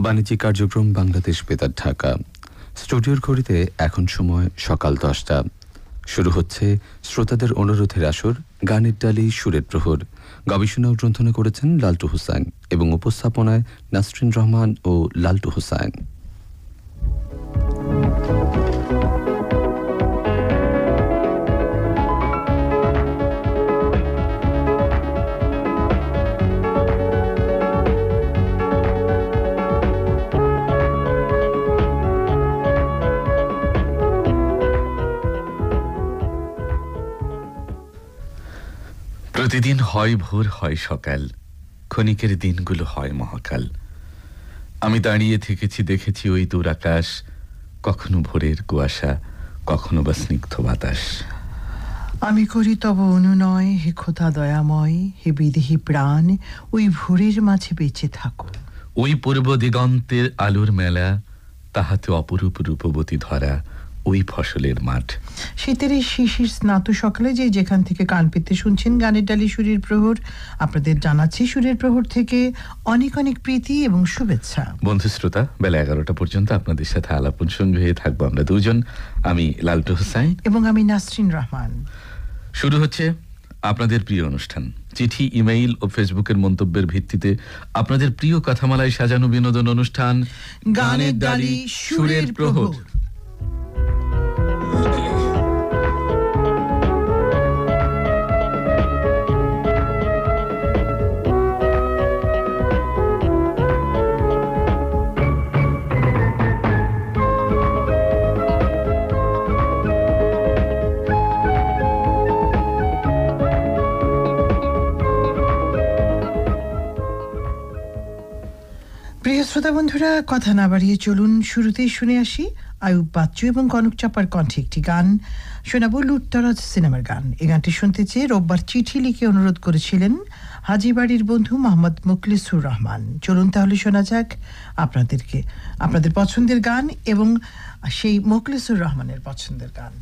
বাণিজ্যিক কার্যক্রম বাংলাদেশ বেতার ঢাকা। স্টুডিওর ঘড়িতে এখন সময় সকাল 10টা। শুরু হচ্ছে শ্রোতাদের অনুরোধের আসর গানের ডালি সুরের প্রহর। গবেষণা ও গ্রন্থনা করেছেন লালটু হুসাইন এবং উপস্থাপনায় নাসরিন রহমান ও লালটু হুসাইন। প্রতিদিন হয় ভোর হয় সকাল, ক্ষণিকের দিনগুলো হয় মহাকাল। আমি দাঁড়িয়ে থেকেছি, দেখেছি ওই দূর আকাশ, কখনো ভোরের কুয়াশা, কখনো বা স্নিগ্ধ বাতাস। আমি করি তব অনুনয়, হে খোদা দয়াময়, হে বিদেহী প্রাণ, ওই ভোরের মাঝে বেঁচে থাকো। ওই পূর্ব দিগন্তের আলোর মেলা, তাহাতে অপরূপ রূপবতী ধরা ওই ফসলের মাঠ। শীতের এই শিশির স্নাত সকালে যে যেখান থেকে কান পেতে শুনছেন গানের ডালি সুরের প্রহর, আপনাদের জানাচ্ছি সুরের প্রহর থেকে অনেক অনেক প্রীতি এবং শুভেচ্ছা। বন্ধু শ্রোতা, বেলা 11টা পর্যন্ত আপনাদের সাথে আলাপন সঙ্গে হয়ে থাকবো আমরা দুজন, আমি লালটু হুসাইন এবং আমি নাসরিন রহমান। শুরু হচ্ছে আপনাদের প্রিয় অনুষ্ঠান। চিঠি, ইমেইল ও ফেসবুকের মন্তব্যের ভিত্তিতে আপনাদের প্রিয় কথামালায় সাজানো বিনোদন অনুষ্ঠান গানের ডালি সুরের প্রহর। প্রিয় শ্রোতা বন্ধুরা, কথা না বাড়িয়ে চলুন শুরুতেই শুনে আসি আয়ুব বাচ্চু এবং কনক চাপার কণ্ঠে একটি গান শোনাবো, লুটতরাজ সিনেমার গান। এই গানটি শুনতে চেয়ে রোববার চিঠি লিখে অনুরোধ করেছিলেন হাজীবাড়ির বন্ধু মোহাম্মদ মুখলিসুর রহমান। চলুন তাহলে শোনা যাক আপনাদের পছন্দের গান এবং সেই মুখলিসুর রহমানের পছন্দের গান।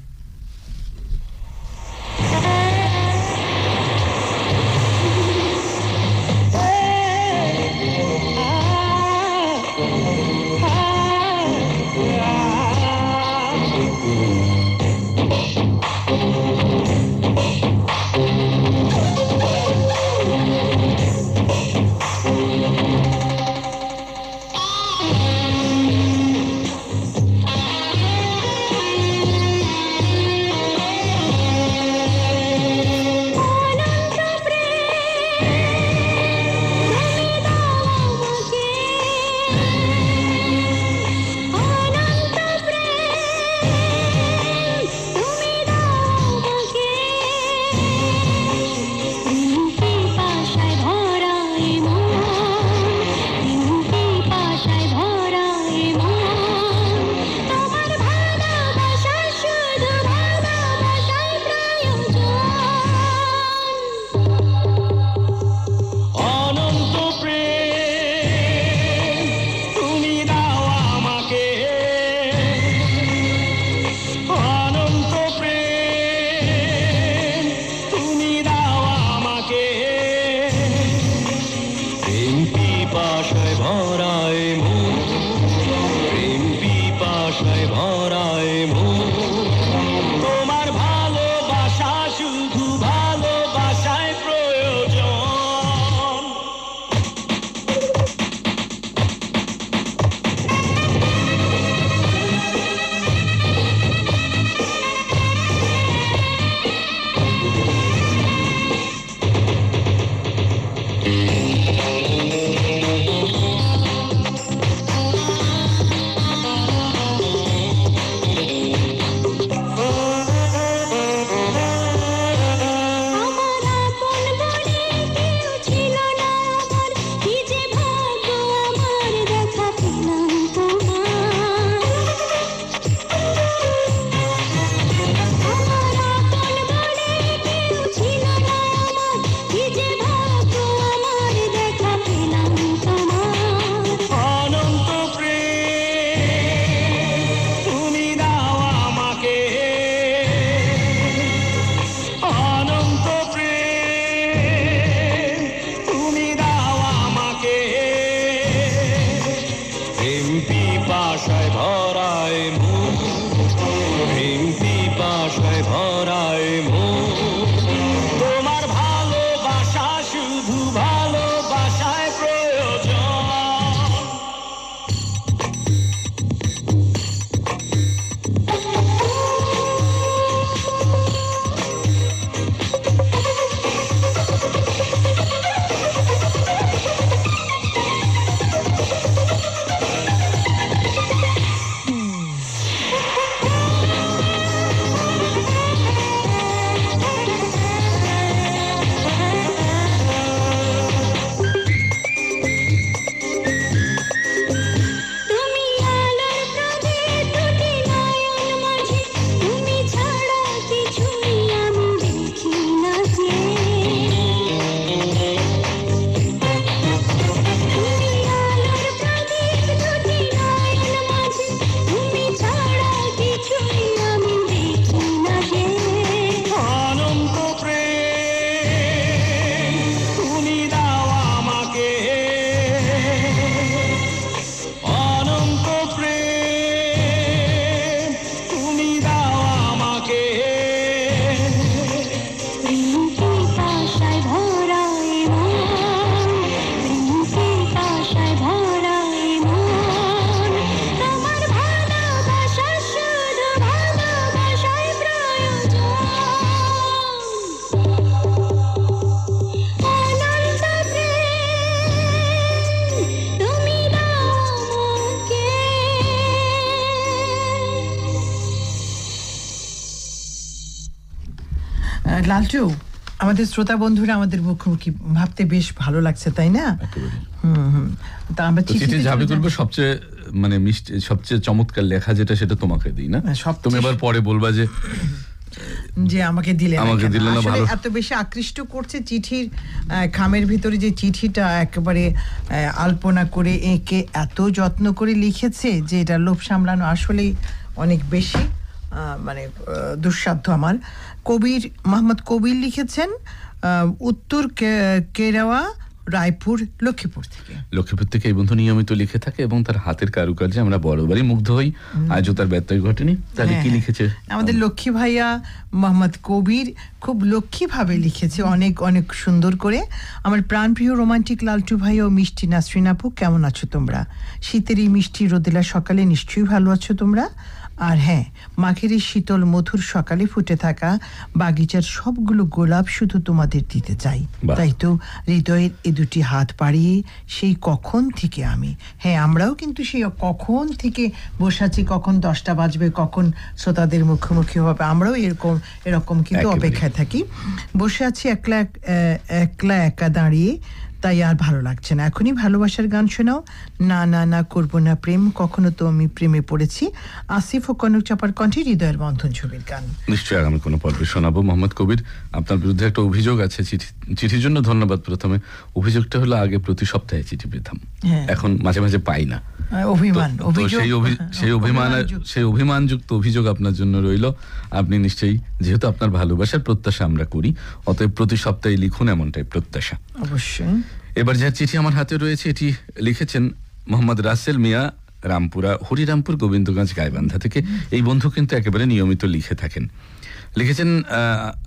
পিপাসায় ভরায় মন, প্রেম পিপাসায় ভরায় মন। তোমার ভালোবাসা শুধু ভালোবাসায় প্রয়োজন। তুমি আলোর প্রদীপ দুটি নয়ন মাঝে, তুমি ছাড়া কিছুই আমি দেখি না যে। তুমি আলোর প্রদীপ দুটি নয়ন মাঝে, তুমি ছাড়া কিছুই আমি দেখি না যে। অনন্ত প্রেম তুমি দাও আমাকে, অনন্ত প্রেম তুমি দাও আমাকে। প্রেম পিপাসায় ভরায় মন, প্রেম পিপাসায় ভরায় মন। তোমার ভালোবাসা শুধু ভালোবাসায় প্রয়োজন। অনন্ত প্রেম তুমি দাও আমাকে। লালটু, আমাদের শ্রোতা বন্ধুরা আমাদের মুখোমুখি ভাবতে বেশ ভালো লাগছে, তাই না? একেবারে। তা আমরা তো চিঠি ঝাঁপি করবো সবচেয়ে মানে মিষ্টি, সবচেয়ে চমৎকার লেখা যেটা সেটা তোমাকে দিই না? সবচেয়ে- তুমি এবার পরে বলবা যে যে আমাকে দিলে না আমাকে কেন? দিলে না, আসলে ভালো। এত বেশি আকৃষ্ট করছে চিঠির খামের ভিতরে যে চিঠিটা একেবারে আলপনা করে এঁকে এত যত্ন করে লিখেছে যে এটা লোভ সামলানো আসলেই অনেক বেশি মানে দুঃসাধ্য আমার। কবির মোহাম্মদ কবির লিখেছেন উত্তর কেরাওয়া, রায়পুর, লক্ষ্মীপুর থেকে। লক্ষ্মীপুর থেকে এই বন্ধু নিয়মিত লিখে থাকে এবং তার হাতের কারুকার্যে আমরা বরাবরই মুগ্ধ হই। আজও তার ব্যত্যয় ঘটেনি। তাহলে কি হ্যাঁ, লিখেছে? আমাদের লক্ষ্মী ভাইয়া মোহাম্মদ কবির খুব লক্ষ্মীভাবে লিখেছে, অনেক অনেক সুন্দর করে। আমার প্রাণপ্রিয় রোমান্টিক লালটু ভাই ও মিষ্টি নাসরিন আপু, কেমন আছো তোমরা? শীতের এই মিষ্টি রোদেলা সকালে নিশ্চয়ই ভালো আছো তোমরা। আর হ্যাঁ, মাঘের এই শীতল মধুর সকালে ফুটে থাকা বাগিচার সবগুলো গোলাপ শুধু তোমাদের দিতে চাই। বাহ। তাই তো হৃদয়ের এ দুটি হাত বাড়িয়ে সেই কখন থেকে আমি, হ্যাঁ আমরাও কিন্তু সেই কখন থেকে বসে আছি, কখন 10টা বাজবে, কখন শ্রোতাদের মুখোমুখি হবে, আমরাও এরকম কিন্তু একেবারে। অপেক্ষায় থাকি। বসে আছি একলা একা দাঁড়িয়ে, তাই আর ভালো লাগছে না। এখনই ভালোবাসার গান শোনাও। না না না করবো না প্রেম, কখনো তো আমি প্রেমে পড়েছি। আসিফ ও কনক চাপার কণ্ঠে হৃদয়ের বন্ধন ছবির গান। নিশ্চয়ই আগামী কোনো পর্বে শোনাবো। মোহাম্মদ কবির, আপনার বিরুদ্ধে একটা অভিযোগ আছে। চিঠির জন্য ধন্যবাদ। প্রথমে অভিযোগটা হলো আগে প্রতি সপ্তাহে চিঠি পেতাম, হ্যাঁ। এখন মাঝে মাঝে পাই না। অভিমান, তো অভিযোগ, সেই অভিমানযুক্ত অভিযোগ আপনার জন্য রইল। আপনি নিশ্চয়ই, যেহেতু আপনার ভালোবাসার প্রত্যাশা আমরা করি, অতএব প্রতি সপ্তাহে লিখুন, এমনটাই প্রত্যাশা। অবশ্যই। এবার যে চিঠি আমার হাতে রয়েছে, এটি লিখেছেন মোহাম্মদ রাসেল মিয়া, রামপুরা, হরিরামপুর, গোবিন্দগঞ্জ, গাইবান্ধা থেকে। এই বন্ধু কিন্তু একেবারে নিয়মিত লিখে থাকেন। লিখেছেন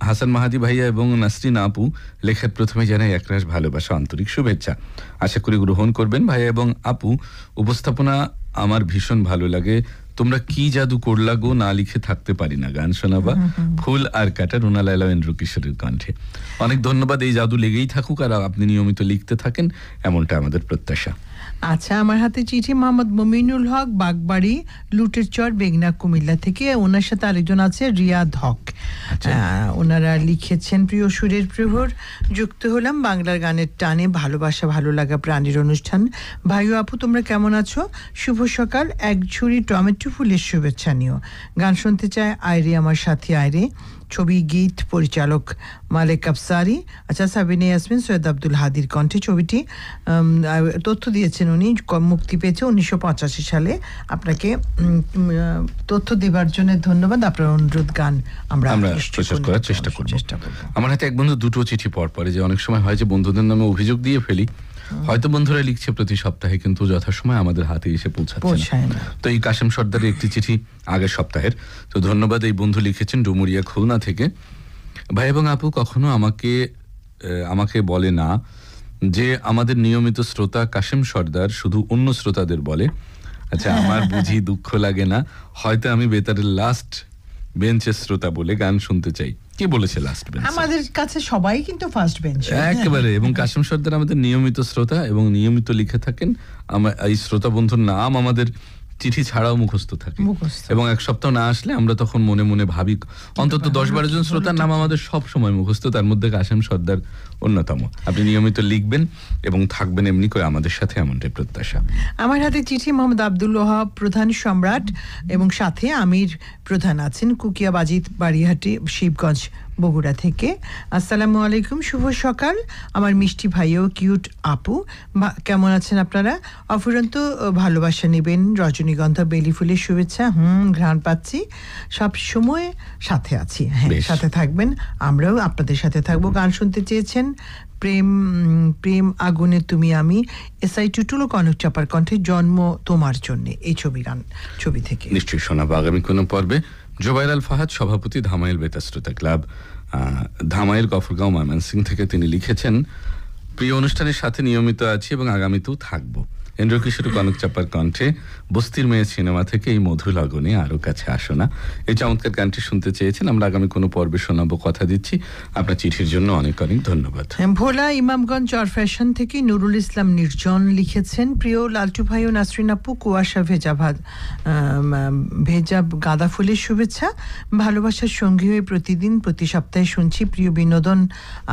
হাসান মাহাদি ভাইয়া এবং নাসরিন আপু, লেখার প্রথমে জানাই একরাশ ভালোবাসা, আন্তরিক শুভেচ্ছা। আশা করি গ্রহণ করবেন। ভাইয়া এবং আপু, উপস্থাপনা আমার ভীষণ ভালো লাগে। তোমরা কি জাদু করলা গো, না লিখে থাকতে পারি না। গান শোনাবা। ফুল আর কাটা, রুনা লায়লা, এন্ড্রু কিশোরের কণ্ঠে। অনেক ধন্যবাদ। এই জাদু লেগেই থাকুক আর আপনি নিয়মিত লিখতে থাকেন, এমনটা আমাদের প্রত্যাশা। আচ্ছা, আমার হাতে চিঠি মোহাম্মদ মমিনুল হক, বাগবাড়ি, লুটের চর, বেগনা, কুমিল্লা থেকে। ওনার সাথে আরেকজন আছে রিয়াদ হক। ওনারা লিখেছেন, প্রিয় সুরের প্রহর, যুক্ত হলাম বাংলার গানের টানে, ভালোবাসা ভালো লাগা প্রাণীর অনুষ্ঠান। ভাই ও আপু, তোমরা কেমন আছো? শুভ সকাল। এক ঝুড়ি টমেটো ফুলের শুভেচ্ছা নিও। গান শুনতে চায় আয়রে আমার সাথী আয়রে। ছবি, গীত, পরিচালক মালেক আফসারি। আচ্ছা, সাবিনা ইয়াসমিন, সৈয়দ আব্দুল হাদির কণ্ঠে। ছবিটি তথ্য দিয়েছেন উনি, মুক্তি পেয়েছে 1985 সালে। আপনাকে তথ্য দেবার জন্য ধন্যবাদ। আপনার অনুরোধ গান আমরা প্রচার করার চেষ্টা করব। করব। আমার হাতে এক বন্ধু দুটো চিঠি পর পরে, যে অনেক সময় হয় যে বন্ধুদের নামে অভিযোগ দিয়ে ফেলি, হয়তো বন্ধুরা লিখছে প্রতি সপ্তাহে, কিন্তু যথাসময় আমাদের হাতে এসে পৌঁছায় পৌঁছায় না। না। তো এই কাশেম সর্দারের একটি চিঠি আগের সপ্তাহের, তো ধন্যবাদ। এই বন্ধু লিখেছেন ডুমুরিয়া খুলনা থেকে। ভাই এবং আপু, কখনো আমাকে বলে না যে আমাদের নিয়মিত শ্রোতা কাশেম সর্দার শুধু অন্য শ্রোতাদের বলে। আচ্ছা, আমার বুঝি দুঃখ লাগে না, হয়তো আমি বেতারের লাস্ট বেঞ্চের শ্রোতা বলে গান শুনতে চাই। কে বলেছে লাস্ট বেঞ্চ? আমাদের কাছে সবাই কিন্তু ফার্স্ট বেঞ্চ। একেবারে। এবং কাশেম সর্দার আমাদের নিয়মিত শ্রোতা এবং নিয়মিত লিখে থাকেন। এই শ্রোতা বন্ধুর নাম আমাদের চিঠি ছাড়াও মুখস্থ থাকে, এবং এক সপ্তাহ না আসলে আমরা তখন মনে মনে ভাবি অন্তত 10-12 জন শ্রোতার নাম আমাদের সব সময় মুখস্থ, তার মধ্যে কাশেম সর্দার অন্যতম। আপনি নিয়মিত লিখবেন এবং থাকবেন এমনি করে আমাদের সাথে, এমনটাই প্রত্যাশা। আমার হাতে চিঠি মোহাম্মদ আব্দুল ওহাব প্রধান সম্রাট, এবং সাথে আমির প্রধান আছেন কুকিয়া বাজিত বাড়িহাটি শিবগঞ্জ বগুড়া থেকে। আসসালামু আলাইকুম, শুভ সকাল আমার মিষ্টি ভাইও কিউট আপু, কেমন আছেন আপনারা? অফুরন্ত ভালোবাসা নেবেন, রজনীগন্ধা বেলি ফুলের শুভেচ্ছা। ঘ্রাণ পাচ্ছি, সব সময় সাথে আছি। হ্যাঁ, সাথে থাকবেন, আমরাও আপনাদের সাথে থাকবো। গান শুনতে চেয়েছেন প্রেম প্রেম আগুনে তুমি আমি, এসআই টুটুলো কনক চাপার কণ্ঠে জন্ম তোমার জন্য, এই ছবি থেকে নিশ্চয়ই শোনাবো আগামী কোনো পর্বে। জোবাইর আল ফাহাদ, সভাপতি ধামাইল বেতার শ্রোতা ক্লাব, ধামাইল গফরগাঁও ময়মনসিংহ থেকে, তিনি লিখেছেন প্রিয় অনুষ্ঠানের সাথে নিয়মিত আছি এবং আগামীতেও থাকবো। ইন্দ্রকিশোর কনক চাপার কণ্ঠে বস্তির মেয়ে সিনেমা থেকে এই মধু লগনে আরো কাছে আসো না, এই চমৎকার গানটি শুনতে চেয়েছেন। আমরা আগামী কোনো পর্বে শোনাবো, কথা দিচ্ছি। আপনার চিঠির জন্য অনেক অনেক ধন্যবাদ। ভোলা ইমামগঞ্জ চর ফ্যাশন থেকে নুরুল ইসলাম নির্জন লিখেছেন প্রিয় লালটু ভাই ও নাসরিন আপু, কুয়াশা ভেজা গাঁদা ফুলের শুভেচ্ছা, ভালোবাসার সঙ্গী হয়ে প্রতিদিন প্রতি সপ্তাহে শুনছি প্রিয় বিনোদন।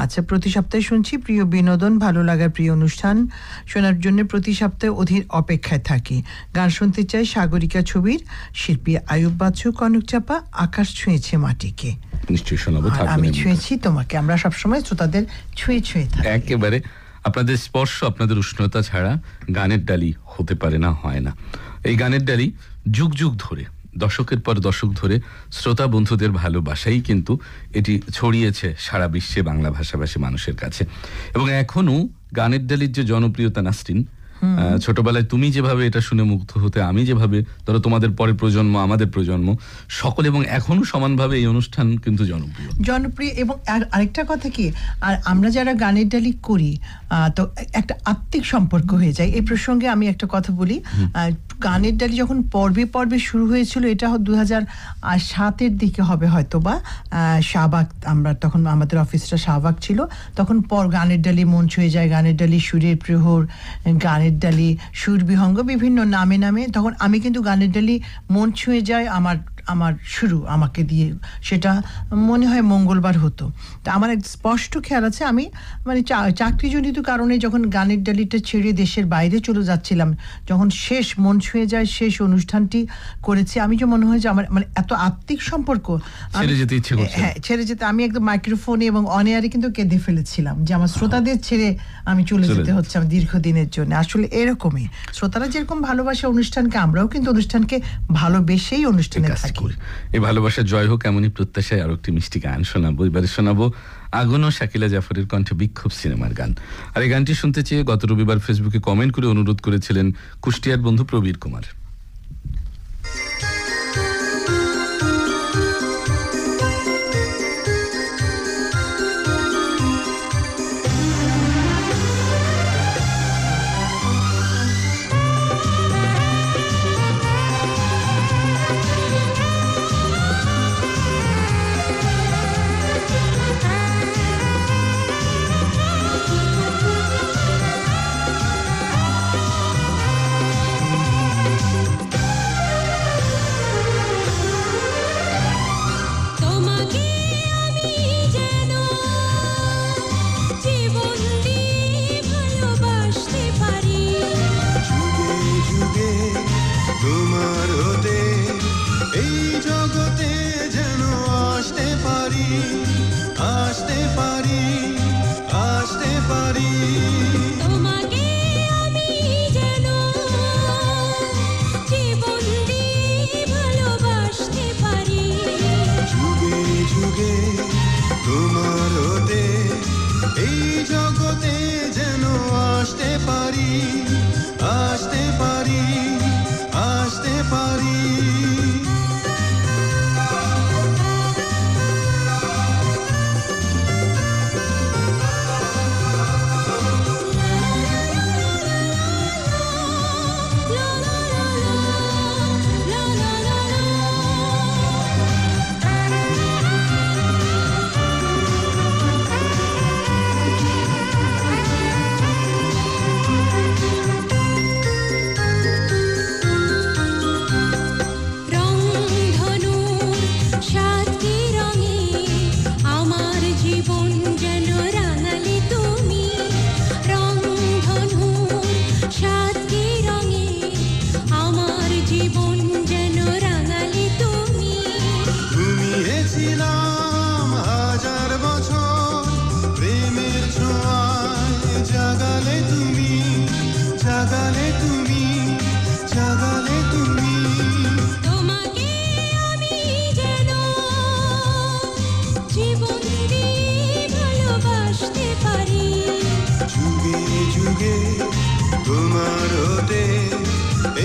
আচ্ছা, প্রতি সপ্তাহে শুনছি প্রিয় বিনোদন, ভালো লাগার প্রিয় অনুষ্ঠান শোনার জন্য প্রতি সপ্তাহে অধীর অপেক্ষায় থাকি। গান শুনতে চাই সাগরিকা ছবির, শিল্পী আয়ুব বাচ্চু, কনক চাপা, আকাশ ছুঁয়েছে মাটিকে। নিশ্চয়ই শোনাবো, আমি ছুঁয়েছি তোমাকে। আমরা সবসময় শ্রোতাদের ছুঁয়ে ছুঁয়ে থাকি। একেবারে আপনাদের স্পর্শ, আপনাদের উষ্ণতা ছাড়া গানের ডালি হতে পারে না, হয় না। এই গানের ডালি যুগ যুগ ধরে, দশকের পর দশক ধরে শ্রোতা বন্ধুদের ভালোবাসাই কিন্তু এটি ছড়িয়েছে সারা বিশ্বে বাংলা ভাষাভাষী মানুষের কাছে। এবং এখনো গানের ডালির যে জনপ্রিয়তা, নাসরিন, ছোটবেলায় তুমি যেভাবে এটা শুনে মুগ্ধ হতে, আমি যেভাবে, ধরো তোমাদের পরে প্রজন্ম, আমাদের প্রজন্ম সকলে, এবং এখনো সমানভাবে এই অনুষ্ঠান কিন্তু জনপ্রিয়। এবং আরেকটা কথা কি, আর আমরা যারা গানের ডালি করি তো একটা আত্মিক সম্পর্ক হয়ে যায়। এই প্রসঙ্গে আমি একটা কথা বলি, গানের ডালি যখন পর্বে পর্বে শুরু হয়েছিল, এটা 2007-এর দিকে হবে হয়তো বা, শাহবাগ, আমরা তখন আমাদের অফিসটা শাহবাগ ছিল, তখন গানের ডালি মন ছুঁয়ে যায়, গানের ডালি সুরের প্রহর, গানের ডালি সুর বিহঙ্গ, বিভিন্ন নামে নামে। তখন আমি কিন্তু গানের ডালি মন ছুঁয়ে যায় আমার শুরু আমাকে দিয়ে, সেটা মনে হয় মঙ্গলবার হতো। তা আমার এক স্পষ্ট খেয়াল আছে, আমি মানে চাকরিজনিত কারণে যখন গানের ডালিটা ছেড়ে দেশের বাইরে চলে যাচ্ছিলাম, যখন শেষ মন ছুঁয়ে যায় শেষ অনুষ্ঠানটি করেছি, আমি যে মনে হয় যে আমার মানে এত আত্মিক সম্পর্ক, হ্যাঁ ছেড়ে যেতে, আমি একদম মাইক্রোফোনে এবং অন এয়ারে কিন্তু কেঁদে ফেলেছিলাম যে আমার শ্রোতাদের ছেড়ে আমি চলে যেতে হচ্ছে আমার দীর্ঘদিনের জন্য। আসলে এরকমই শ্রোতারা যেরকম ভালোবাসে অনুষ্ঠানকে, আমরাও কিন্তু অনুষ্ঠানকে ভালোবেসেই অনুষ্ঠানে থাকি। এই ভালোবাসার জয় হোক, এমনই প্রত্যাশায় আরো একটি মিষ্টি গান শোনাবো। এবারে শোনাবো আগুন ও শাকিলা জাফরের কণ্ঠে বিক্ষোভ সিনেমার গান। আর এই গানটি শুনতে চেয়ে গত রবিবার ফেসবুকে কমেন্ট করে অনুরোধ করেছিলেন কুষ্টিয়ার বন্ধু প্রবীর কুমার।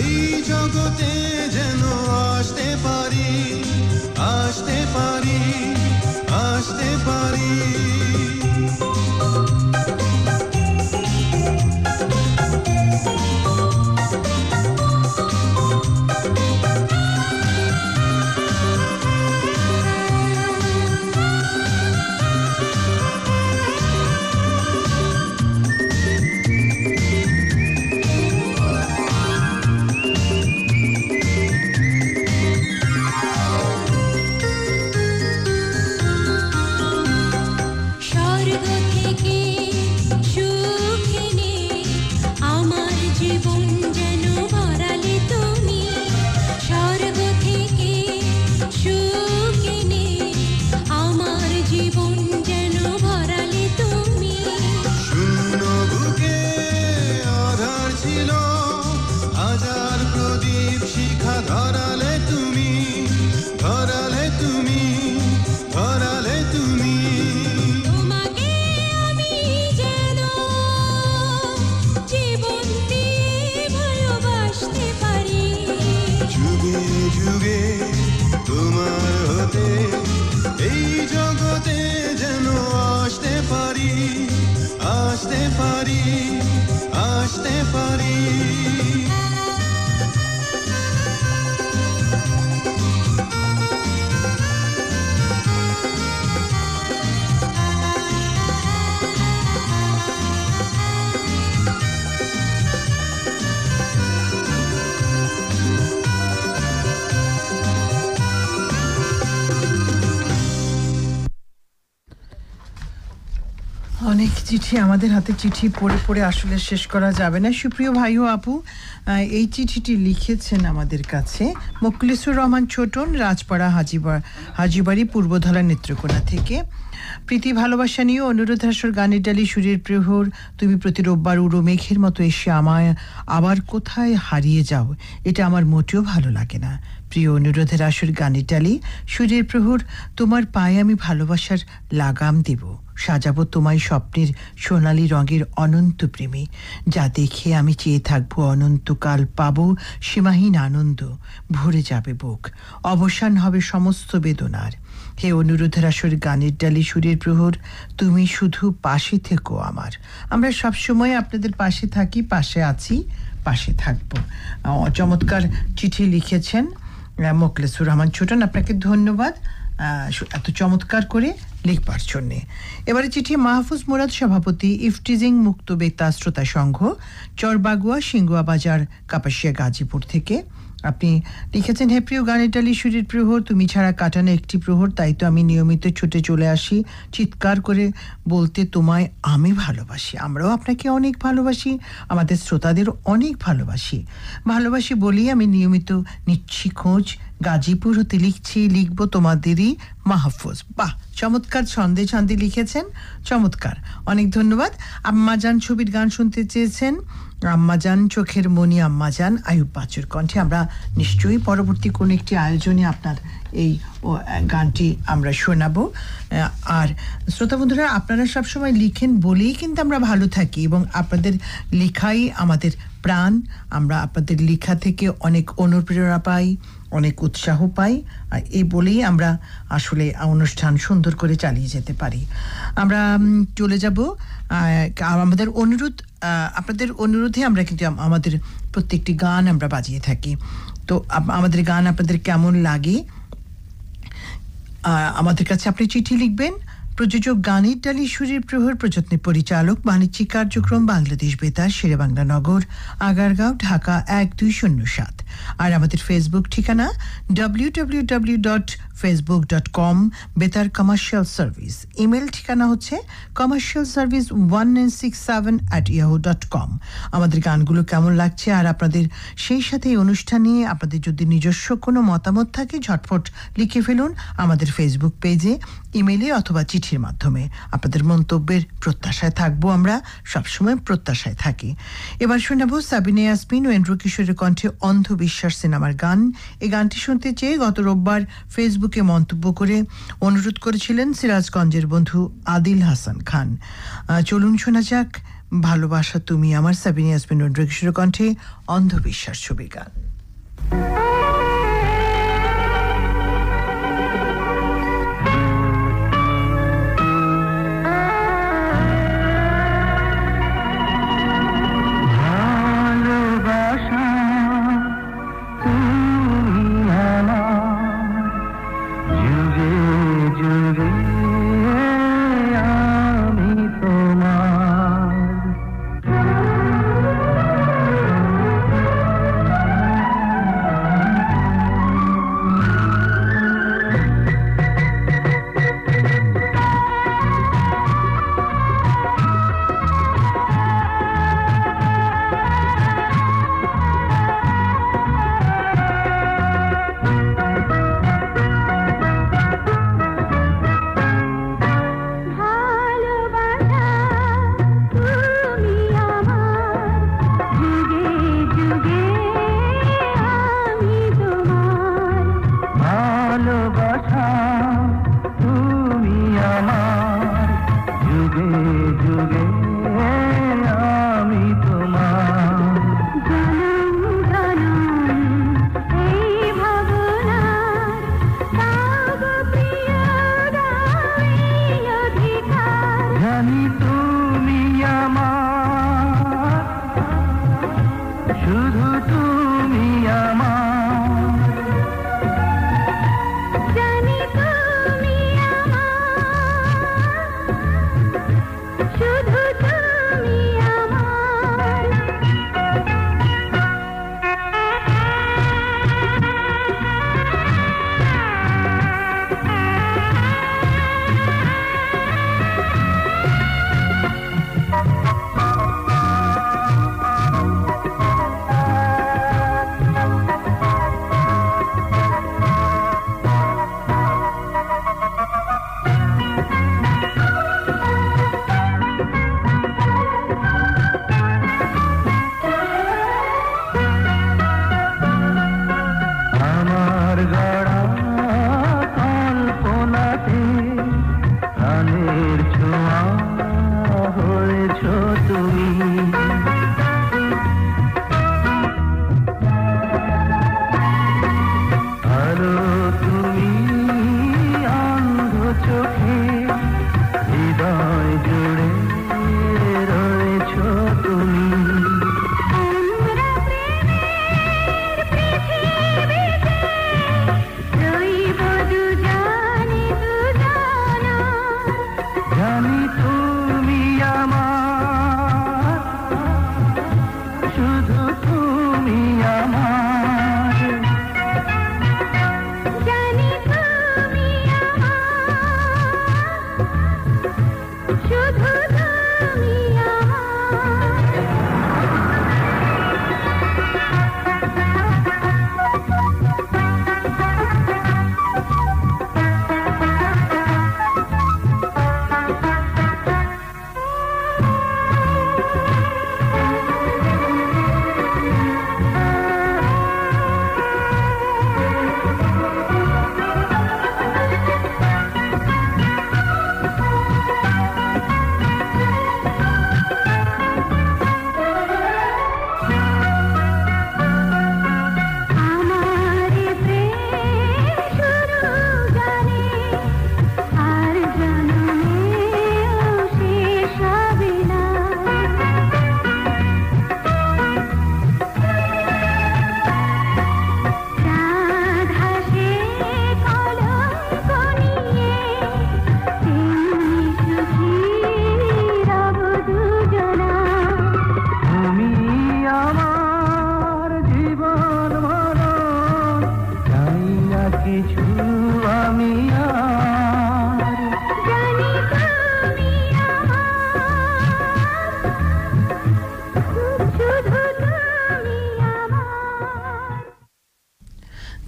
এই জগতে যেন আসতে পারি, আসতে পারি, আসতে পারি। স্বর্গ থেকে সুখ এনে আমার জীবন যেন ভরালে তুমি, স্বর্গ থেকে সুখ এনে আমার জীবন যেন ভরালে তুমি। শূন্য বুকে আধার ছিল, হাজার প্রদীপ শিখা ধরালে তুমি, ধরালে তুমি, ধরালে তুমি। তোমাকে আমি যেন জীবন দিয়ে ভালোবাসতে পারি, যুগে যুগে তোমার হতে এই জগতে যেন আসতে পারি, আসতে পারি, আসতে পারি। অনেক চিঠি, আমাদের হাতে চিঠি পড়ে পড়ে আসলে শেষ করা যাবে না। সুপ্রিয় ভাই ও আপু, এই চিঠিটি লিখেছেন আমাদের কাছে মোখলেসুর রহমান ছোটন, রাজপাড়া হাজিবাড়ি পূর্বধলা নেত্রকোনা থেকে। প্রীতি ভালোবাসা নিয়ে অনুরোধ হাসর গানের ডালি সুরের প্রহর, তুমি প্রতি রোববার উড়ো মেঘের মতো এসে আমায় আবার কোথায় হারিয়ে যাও, এটা আমার মোটেও ভালো লাগে না। প্রিয় অনুরোধের আসর গানের ডালি সুরের প্রহর, তোমার পায়ে আমি ভালোবাসার লাগাম দেব, সাজাবো তোমায় স্বপ্নের সোনালী রঙের অনন্ত প্রেমে, যা দেখে আমি চেয়ে থাকবো অনন্তকাল, পাবো সীমাহীন আনন্দ, ভরে যাবে বুক, অবসান হবে সমস্ত বেদনার। হে অনুরোধের আসর গানের ডালি সুরের প্রহর, তুমি শুধু পাশে থেকো আমার। আমরা সবসময় আপনাদের পাশে থাকি, পাশে আছি, পাশে থাকবো। চমৎকার চিঠি লিখেছেন মোখলেসুর রহমান ছোটন, আপনাকে ধন্যবাদ এত চমৎকার করে লিখবার জন্যে। এবারে চিঠি মাহফুজ মুরাদ, সভাপতি ইফটিজিং মুক্ত বেতা শ্রোতা সংঘ, চরবাগুয়া সিঙ্গুয়া বাজার, কাপাসিয়া, গাজীপুর থেকে। আপনি লিখেছেন, হে প্রিয় গানের ডালি সুরের প্রহর, তুমি ছাড়া কাটানো একটি প্রহর, তাই তো আমি নিয়মিত ছুটে চলে আসি চিৎকার করে বলতে তোমায় আমি ভালোবাসি। আমরাও আপনাকে অনেক ভালোবাসি, আমাদের শ্রোতাদের অনেক ভালোবাসি। ভালোবাসি বলেই আমি নিয়মিত নিচ্ছি খোঁজ, গাজীপুর হতে লিখবো তোমাদেরই মাহফুজ। বাহ, চমৎকার ছন্দে ছন্দে লিখেছেন, চমৎকার, অনেক ধন্যবাদ। আম্মাজান ছবির গান শুনতে চেয়েছেন, আম্মাজান চোখের মনি আম্মাজান, আয়ুব বাচ্চুর কণ্ঠে। আমরা নিশ্চয়ই পরবর্তী কোনো একটি আয়োজনে আপনার এই গানটি আমরা শোনাবো। আর শ্রোতা বন্ধুরা, আপনারা সবসময় লিখেন বলেই কিন্তু আমরা ভালো থাকি, এবং আপনাদের লেখাই আমাদের প্রাণ। আমরা আপনাদের লেখা থেকে অনেক অনুপ্রেরণা পাই, অনেক উৎসাহ পাই, আর এই বলেই আমরা আসলে অনুষ্ঠান সুন্দর করে চালিয়ে যেতে পারি। আমরা চলে যাব আমাদের আপনাদের অনুরোধে আমরা কিন্তু আমাদের প্রত্যেকটি গান আমরা বাজিয়ে থাকি। তো আমাদের গান আপনাদের কেমন লাগে আমাদের কাছে আপনি চিঠি লিখবেন। প্রযোজক গানের ডালি সুরের প্রহর, প্রযত্নে পরিচালক বাণিজ্যিক কার্যক্রম বাংলাদেশ বেতার, শেরেবাংলা নগর, আগারগাঁও, ঢাকা ১২০৭। আর আমাদের ফেসবুক ঠিকানা www.facebook.com বেতার কমার্শিয়াল সার্ভিস। ইমেল ঠিকানা হচ্ছে commercialservice1967@yahoo.com। আমাদের গানগুলো কেমন লাগছে আর আপনাদের সেই সাথে এই অনুষ্ঠান নিয়ে আপনাদের যদি নিজস্ব কোনো মতামত থাকে, ঝটফট লিখে ফেলুন আমাদের ফেসবুক পেজে, ইমেলে অথবা চিঠির মাধ্যমে। আপনাদের মন্তব্যের প্রত্যাশায় থাকবো, আমরা সবসময় প্রত্যাশায় থাকি। এবার শোনাবো সাবিনা ইয়াসমিন ও এন্ড্রু কিশোরের কণ্ঠে অন্ধবিশ্বাস সিনেমার গান। এই গানটি শুনতে চেয়ে গত রোববার ফেসবুকে মন্তব্য করে অনুরোধ করেছিলেন সিরাজগঞ্জের বন্ধু আদিল হাসান খান। চলুন শোনা যাক ভালোবাসা তুমি আমার, সাবিনা ইয়াসমিন রন্ড্রিগেশের কণ্ঠে অন্ধবিশ্বাস ছবির গান।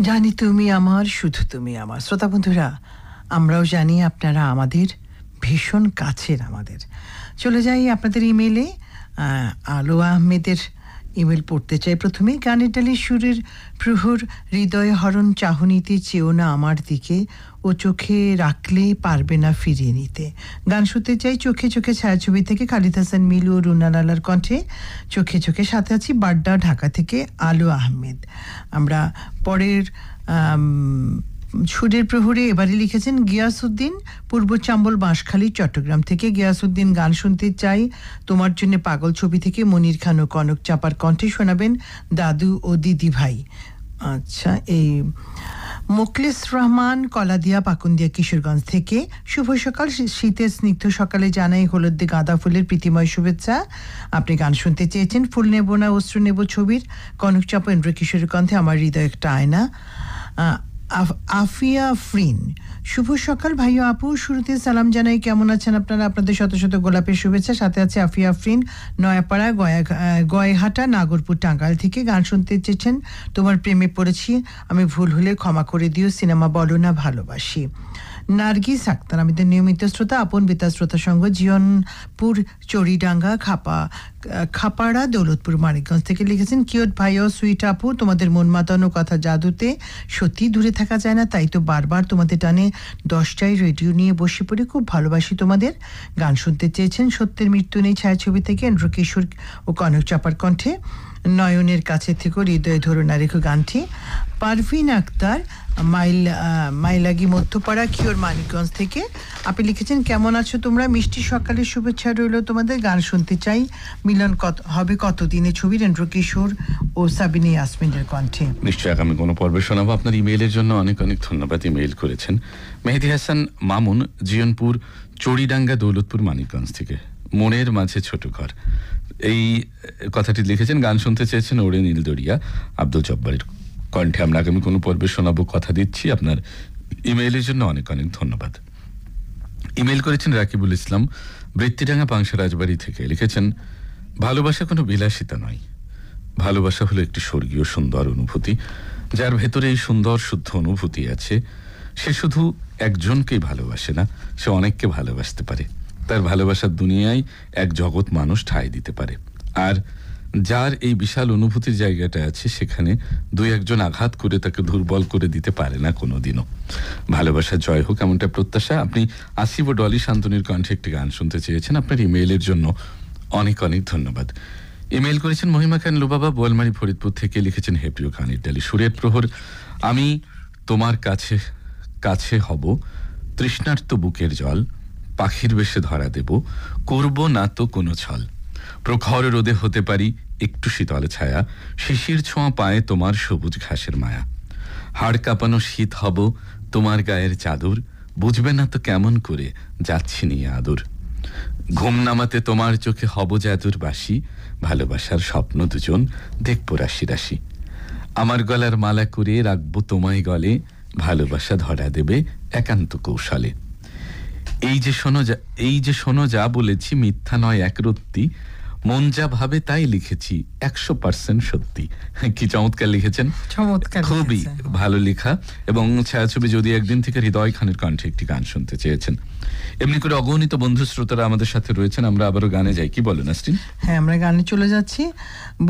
জানি তুমি আমার, শুধু তুমি আমার। শ্রোতা বন্ধুরা, আমরাও জানি আপনারা আমাদের ভীষণ কাছের। আমাদের চলে যাই আপনাদের ইমেলে। আলো আহমেদের ইমেল পড়তে চাই প্রথমে। গানের ডালি সুরের প্রহর, হৃদয় হরণ চাহনিতে চেয়েও না আমার দিকে, ও চোখে রাখলে পারবে না ফিরিয়ে নিতে। গান শুনতে চাই চোখে চোখে ছায়াছবি থেকে খালিদ হাসান মিলু ও রুনা লালার কণ্ঠে। চোখে চোখে সাথে আছি বাড্ডা ঢাকা থেকে আলু আহমেদ। আমরা পরের সুরের প্রহরে এবারে লিখেছেন গিয়াসউদ্দিন, পূর্ব চাম্বল বাঁশখালী চট্টগ্রাম থেকে। গিয়াসউদ্দিন গান শুনতে চাই তোমার জন্য পাগল ছবি থেকে। মনির খান ও কনক চাপার কণ্ঠে শোনাবেন দাদু ও দিদি ভাই। আচ্ছা, এই মোকলেস রহমান কলাদিয়া পাকুন্দিয়া কিশোরগঞ্জ থেকে। শুভ সকাল, শীতের স্নিগ্ধ সকালে জানাই হলুদে গাঁদা ফুলের প্রীতিময় শুভেচ্ছা। আপনি গান শুনতে চেয়েছেন ফুল নেব না অস্ত্র নেব ছবির। কনক চাপা ইন্দ্র কিশোরের কণ্ঠে আমার হৃদয় একটা আয়না। আফিয়া ফ্রিন, শুভ সকাল ভাইয়া আপু, শুরুতে সালাম জানাই, কেমন আছেন আপনারা? আপনাদের শত শত গোলাপের শুভেচ্ছা। সাথে আছে আফিয়া ফ্রিন, নয়াপাড়া গয়েহাটা নাগরপুর টাঙ্গাইল থেকে। গান শুনতে চেয়েছেন তোমার প্রেমে পড়েছি, আমি ভুল হলে ক্ষমা করে দিও, সিনেমা বলো না ভালোবাসি। নার্গিস আক্তার, আমাদের নিয়মিত শ্রোতা, আপন বেতার শ্রোতা সঙ্গ, জিয়নপুর চড়িডাঙ্গা খাপাড়া দৌলতপুর মানিকগঞ্জ থেকে লিখেছেন কিউট ভাই ও সুইট আপু, তোমাদের মন মাতানো কথা জাদুতে সত্যি দূরে থাকা যায় না, তাই তো বারবার তোমাদের টানে 10টায় রেডিও নিয়ে বসে পড়ে, খুব ভালোবাসি তোমাদের। গান শুনতে চেয়েছেন সত্যের মৃত্যু নেই ছায়াছবি থেকে ইন্দ্র কিশোর ও কনক চাপার কণ্ঠে। নয়নের কাছে থেকে হৃদয় ধরো না রেখো গানটি। পারভিন আক্তার, মাইলাগি মধ্যপাড়া কিওর মানিকগঞ্জ থেকে। আপনি লিখেছেন কেমন আছো তোমরা, মিষ্টি সকালের শুভেচ্ছা রইল তোমাদের। গান শুনতে চাই মিলন হবে কতদিনে ছবির, ইন্দ্র কিশোর ও সাবিনী ইয়াসমিনের কণ্ঠে। নিশ্চয়ই আগামী কোনো পর্বে শোনাবো। আপনার ইমেইলের জন্য অনেক অনেক ধন্যবাদ। ইমেইল করেছেন মেহেদি হাসান মামুন, জিয়নপুর চড়িডাঙ্গা দৌলতপুর মানিকগঞ্জ থেকে। মনের মাঝে ছোট ঘর, এই কথাটি লিখেছেন। গান শুনতে চেয়েছেন ওরে নীলদরিয়া আব্দুল জব্বারের কণ্ঠে। আমরা আগামী কোনো পর্বে শোনাবো, কথা দিচ্ছি। আপনার ইমেইলের জন্য অনেক অনেক ধন্যবাদ। ইমেইল করেছেন রাকিবুল ইসলাম, বৃত্তিডাঙ্গা পাংশা রাজবাড়ি থেকে। লিখেছেন ভালোবাসা কোনো বিলাসিতা নয়, ভালোবাসা হলো একটি স্বর্গীয় সুন্দর অনুভূতি। যার ভেতরে এই সুন্দর শুদ্ধ অনুভূতি আছে, সে শুধু একজনকেই ভালোবাসে না, সে অনেককে ভালোবাসতে পারে। তার ভালোবাসার দুনিয়ায় এক জগৎ মানুষ ঠাঁই দিতে পারে। আর যার এই বিশাল অনুভূতির জায়গাটা আছে, সেখানে দুই একজন আঘাত করে তাকে দুর্বল করে দিতে পারে না কোনোদিনও। ভালোবাসা জয় হোক, এমনটা প্রত্যাশা। আপনি আসিফ ও ডলি শান্তনুর কণ্ঠে একটি গান শুনতে চেয়েছেন। আপনার ইমেইলের জন্য অনেক অনেক ধন্যবাদ। ইমেইল করেছেন মহিমা খান লুবাবা, বোয়ালমারি ফরিদপুর থেকে। লিখেছেন হে প্রিয় গানের ডালি সুরের প্রহর, আমি তোমার কাছে কাছে হব, তৃষ্ণার্ত বুকের জল পাখির বেশে ধরা দেব, করব না তো কোনো ছল। প্রখর রোদে হতে পারি একটু শীতল ছায়া, শিশির ছোঁয়া পায়ে তোমার সবুজ ঘাসের মায়া। হাড় কাঁপানো শীত হব তোমার গায়ের চাদর, বুঝবে না তো কেমন করে যাচ্ছি নিয়ে আদর। ঘুম নামাতে তোমার চোখে হব জাদুর বাসি, ভালোবাসার স্বপ্ন দুজন দেখব রাশি রাশি। আমার গলার মালা করে রাখবো তোমায় গলে, ভালোবাসা ধরা দেবে একান্ত কৌশলে। এই যে শোনো যা বলেছি মিথ্যা নয় একরত্তি, মন যা ভাবে তাই লিখেছি 100% সত্যি। কি চমৎকার লিখেছেন, খুবই ভালো লেখা। এবং ছায়াছবি যদি একদিন থেকে হৃদয় খানের কণ্ঠে একটি গান শুনতে চেয়েছেন। এমনি করে অগণিত বন্ধু শ্রোতারা আমাদের সাথে রয়েছেন। আমরা আবারও গানে যাই, কি বলেন নাসরিন? হ্যাঁ, আমরা গানে চলে যাচ্ছি।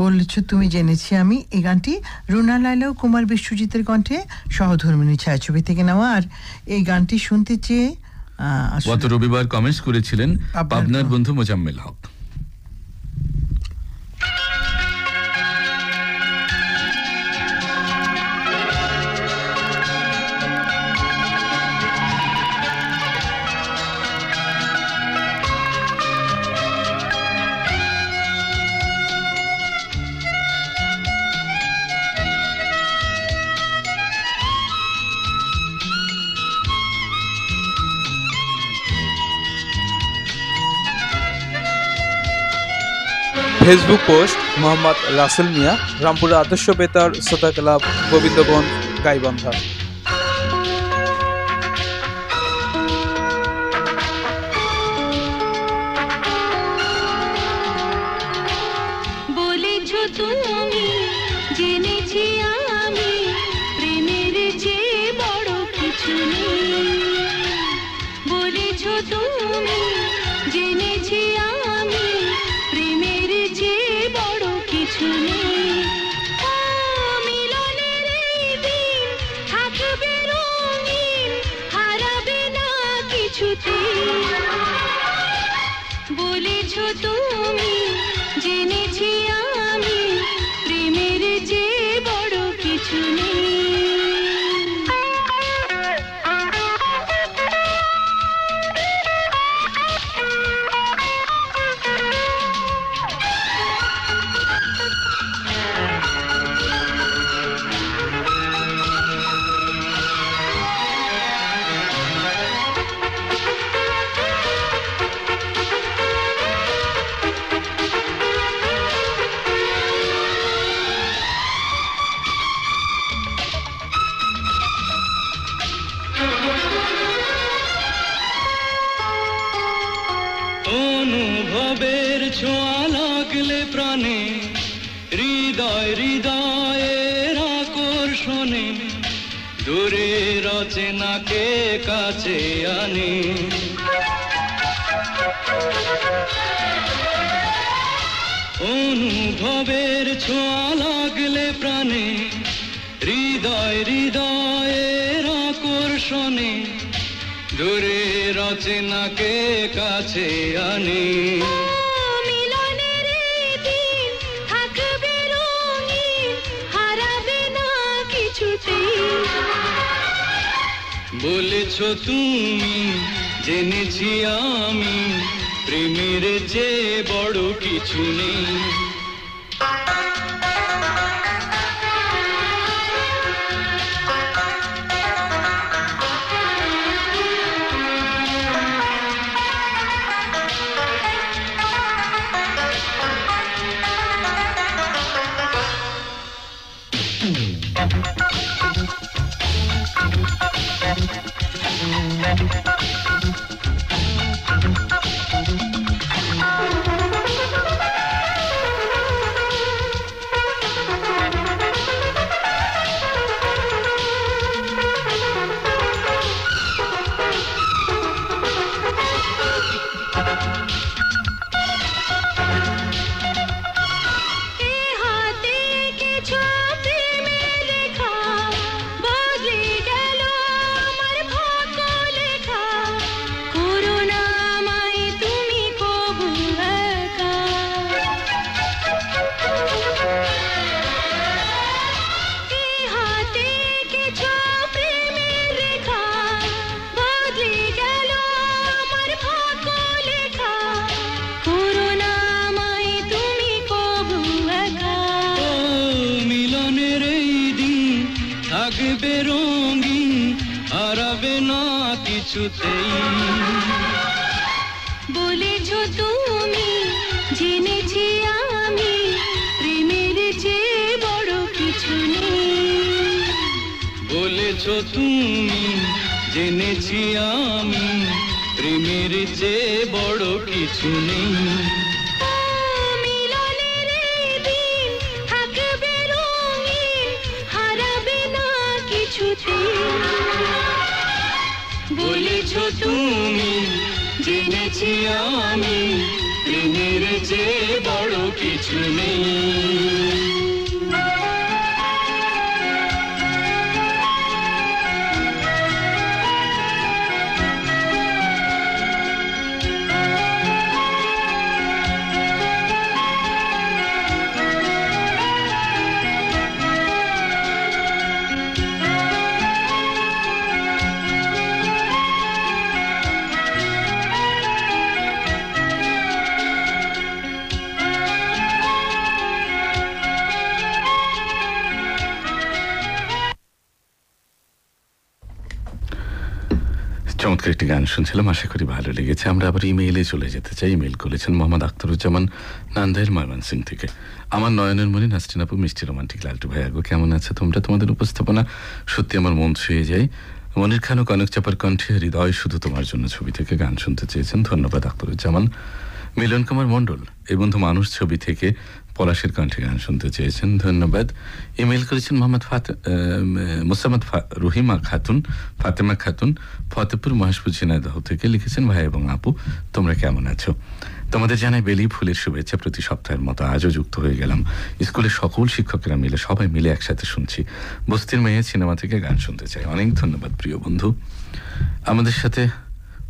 বলেছ তুমি জেনেছি আমি, এই গানটি রুনা লায়লা ও কুমার বিশ্বজিতের কণ্ঠে সহধর্মিণী ছায়াছবি থেকে নেওয়া। আর এই গানটি শুনতে চেয়ে গত রবিবার কমেন্টস করেছিলেন পাবনার বন্ধু মোজাম্মেল হক। ফেসবুক পোস্ট মোহাম্মদ রাসেল মিয়া, রামপুরা আদর্শ বেতার শ্রোতা ক্লাব, গোবিন্দগঞ্জ, গাইবান্ধা। বলেছ তুমি জেনেছি আমি, প্রেমের চেয়ে বড় কিছু নেই। বলেছ তুমি জেনেছি আমি, প্রেমের চেয়ে বড় কিছু নেই। তুমি জেনেছি আমি প্রেমের যে বড় কিছু নেই অনুভবের ছোঁয়া লাগলে প্রাণে হৃদয় হৃদয়ের আকর্ষণে দূরে রচনাকে কাছে আনে অনুভবের ছোঁয়া লাগলে প্রাণে হৃদয় হৃদয়ের আকর্ষণে দূরে রচনাকে কাছে আনে মিলনের এই দিন থাকবে রঙিন হারাবে না কিছুতেই বলেছ তুমি জেনেছি আমি প্রেমের যে বড় কিছু নেই থাকবে রঙিন হারাবে না কিছুতেই বলেছ তুমি জেনেছি আমি প্রেমের যে বড় কিছু নেই বলেছ তুমি জেনেছি আমি প্রেমের যে বড় কিছু নেই মিলনের এই দিন থাকবে রঙিন হারাবে না কিছুতেই বলেছ তুমি জেনেছি আমি প্রেমের যে বড় কিছু নেই চমৎকার একটি গান শুনছিলাম, আশা করি ভালো লেগেছে। আমরা আবার ইমেইলে চলে যেতে চাই। ইমেইল করেছেন মোহাম্মদ আখতারুজ্জামান নান্দাইল ময়মনসিং থেকে। আমার নয়নের মণি নাসরিন আপু, মিষ্টি রোমান্টিক লালটু ভাইয়া গো, কেমন আছে তোমরা? তোমাদের উপস্থাপনা সত্যি আমার মন ছুঁয়ে যায়। মনির খান ও কনক চাপার কণ্ঠে হৃদয় শুধু তোমার জন্য ছবি থেকে গান শুনতে চেয়েছেন, ধন্যবাদ আখতারুজ্জামান। মিলন কুমার মণ্ডল এই বন্ধু মানুষ ছবি থেকে পলাশের কণ্ঠে গান শুনতে চেয়েছেন, ধন্যবাদ। ইমেল করেছেন মোহাম্মদ মোসাম্মদ রহিমা খাতুন, ফাতেমা খাতুন, ফতেপুর মহেশপুর ঝিনাইদহ থেকে লিখেছেন, ভাই এবং আপু তোমরা কেমন আছো? তোমাদের জানাই বেলি ফুলের শুভেচ্ছা। প্রতি সপ্তাহের মতো আজও যুক্ত হয়ে গেলাম। স্কুলের সকল শিক্ষকেরা মিলে সবাই মিলে একসাথে শুনছি। বস্তির মেয়ে সিনেমা থেকে গান শুনতে চাই। অনেক ধন্যবাদ প্রিয় বন্ধু। আমাদের সাথে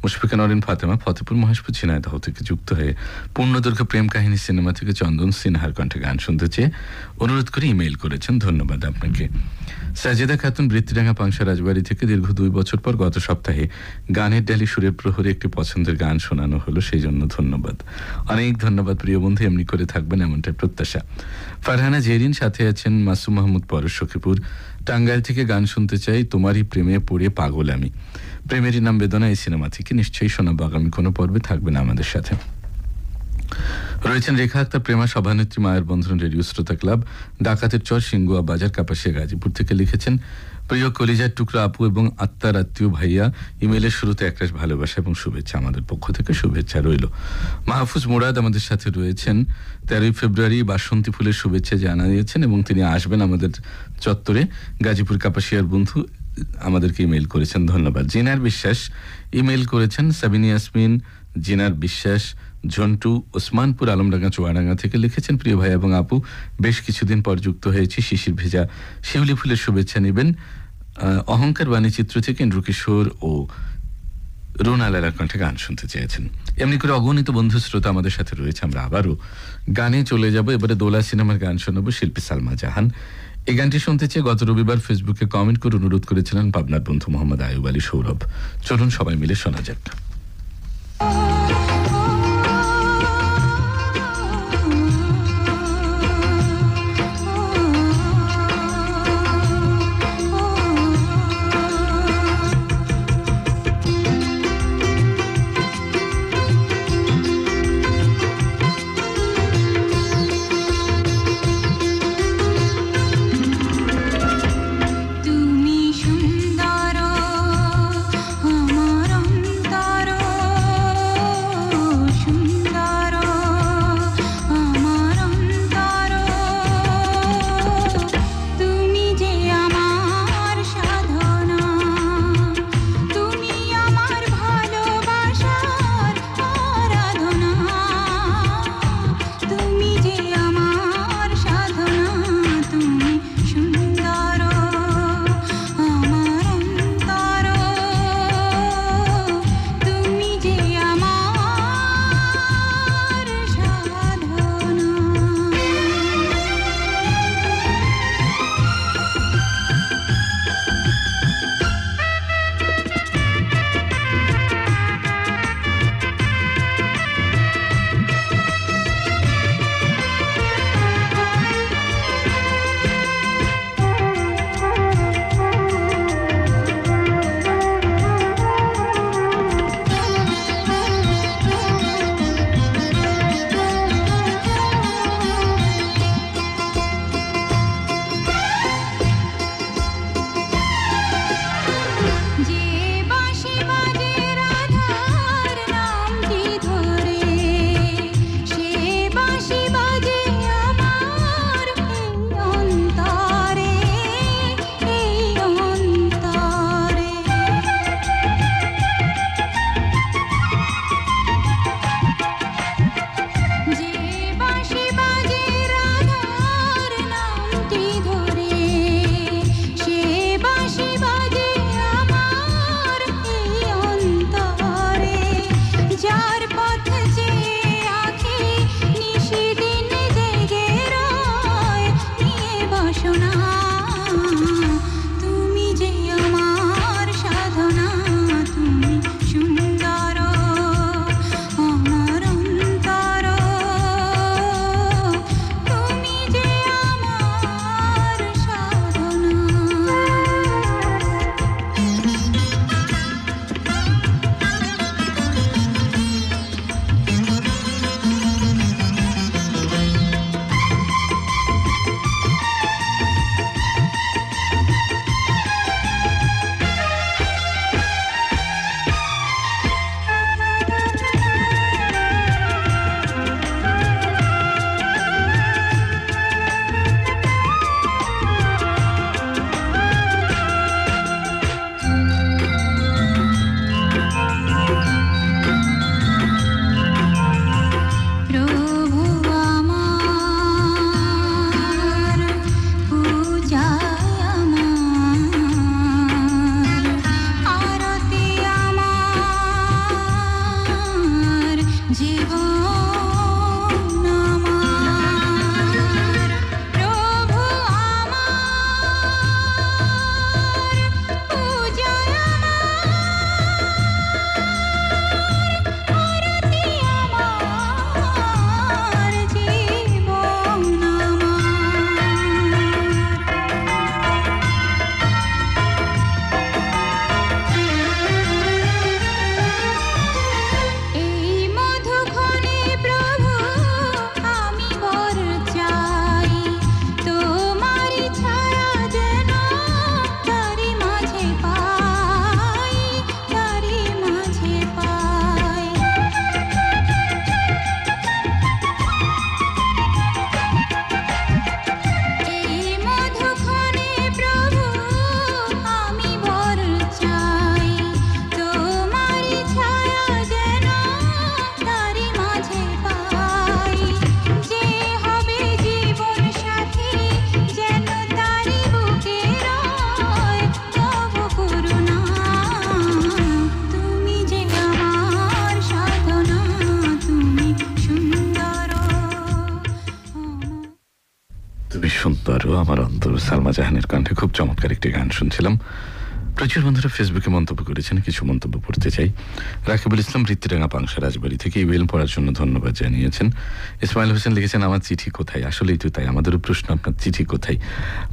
মুশফিকা নরিন ফাতেমা ফতেপুর মহেশপুর ঝিনাইদহ থেকে যুক্ত হয়ে পূর্ণদৈর্ঘ্য প্রেম কাহিনী সিনেমা থেকে চন্দন সিনহার কণ্ঠে গান শুনতে চেয়ে অনুরোধ করে ইমেইল করেছেন। ধন্যবাদ আপনাকে। সাজেদা খাতুন বৃত্তিডাঙ্গা পাংশা রাজবাড়ি থেকে দীর্ঘ 2 বছর পর গত সপ্তাহে গানের ডালি সুরের প্রহরে একটি পছন্দের গান শোনানো হলো, সেই জন্য ধন্যবাদ। অনেক ধন্যবাদ প্রিয় বন্ধু, এমনি করে থাকবেন এমনটাই প্রত্যাশা। ফারহানা জেরিন সাথে আছেন মাসুম মাহমুদ পরশ সখীপুর টাঙ্গাইল থেকে গান শুনতে চাই তোমারই প্রেমে পড়ে পাগল আমি। প্রেমেরই নাম বেদনা এই সিনেমা থেকে নিশ্চয়ই শোনাবো, আগামী কোনো পর্বে থাকবেন আমাদের সাথে। রয়েছেন রেখা আক্তার প্রেমা সভানেত্রী, মায়ের বন্ধন রেডিও শ্রোতা ক্লাব, ডাকাতের চর, সিঙ্গুয়া বাজার, কাপাসিয়া, গাজীপুর থেকে লিখেছেন প্রিয় কলিজার টুকরা আপু এবং আত্মার আত্মীয় ভাইয়া, ইমেলের শুরুতে একরাশ ভালোবাসা এবং শুভেচ্ছা, আমাদের পক্ষ থেকে শুভেচ্ছা রইল। মাহফুজ মুরাদ আমাদের সাথে রয়েছেন, 13 ফেব্রুয়ারি বাসন্তী ফুলের শুভেচ্ছা জানিয়েছেন এবং তিনি আসবেন আমাদের চত্বরে। গাজীপুর কাপাসিয়ার বন্ধু আমাদেরকে ইমেল করেছেন, ধন্যবাদ। জিনার বিশ্বাস ইমেল করেছেন, সাবিনী ইয়াসমিন, জিনার বিশ্বাস, ঝন্টু ওসমানপুর আলমডাঙ্গা চুয়াডাঙ্গা থেকে লিখেছেন প্রিয় ভাই এবং আপু, বেশ কিছুদিন পর যুক্ত হয়েছি, শিশির ভেজা শিউলি ফুলের শুভেচ্ছা নেবেন। অহংকার বাণী চিত্র থেকে ইন্দ্র কিশোর ও রোনালার কণ্ঠে গান শুনতে চেয়েছেন। এমনি করে অগণিত বন্ধু শ্রোতা আমাদের সাথে রয়েছে। আমরা আবারও গানে চলে যাব। এবারে দোলা সিনেমার গান শোনাবো, শিল্পী সালমা জাহান। এই গানটি শুনতে চেয়ে গত রবিবার ফেসবুকে কমেন্ট করে অনুরোধ করেছিলেন পাবনার বন্ধু মোহাম্মদ আয়ুব আলী সৌরভ। চলুন সবাই মিলে শোনা যাক। তুমি সুন্দর আমার অন্তর সালমা জাহানের কণ্ঠে খুব চমৎকার একটি গান শুনছিলাম। প্রচুর বন্ধুরা ফেসবুকে মন্তব্য করেছেন, কিছু মন্তব্য পড়তে চাই। রাকিবুল ইসলাম বৃত্তিরাঙ্গা পাংশা রাজবাড়ি থেকে ইমেল পড়ার জন্য ধন্যবাদ জানিয়েছেন। ইসমাইল হোসেন লিখেছেন, আমার চিঠি কোথায়? আসলেই তো তাই, আমাদেরও প্রশ্ন, আপনার চিঠি কোথায়?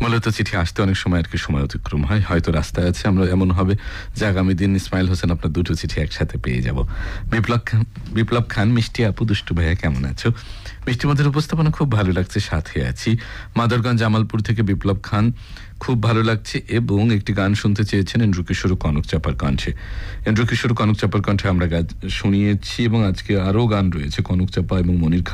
মূলত চিঠি আসতে অনেক সময় আর কি সময় অতিক্রম হয়, হয়তো রাস্তায় আছে, আমরা এমন হবে যে আগামী দিন ইসমাইল হোসেন আপনার দুটো চিঠি একসাথে পেয়ে যাব। বিপ্লব খান, মিষ্টি আপু, দুষ্টু ভাইয়া কেমন আছো? মিষ্টিমদের উপস্থাপনা খুব ভালো লাগছে, সাথে আছি। মাদারগঞ্জ জামালপুর থেকে বিপ্লব খান, খুব ভালো লাগছে এবং একটি গান শুনতে চেয়েছেন এন্ড্রু কিশোর ও কনক চাপার কণ্ঠে। এন্ড্রু কিশোর ও কনক চাপার কণ্ঠে আমরা গান শুনিয়েছি এবং আজকে আরও গান রয়েছে কনক চাপা এবং মনির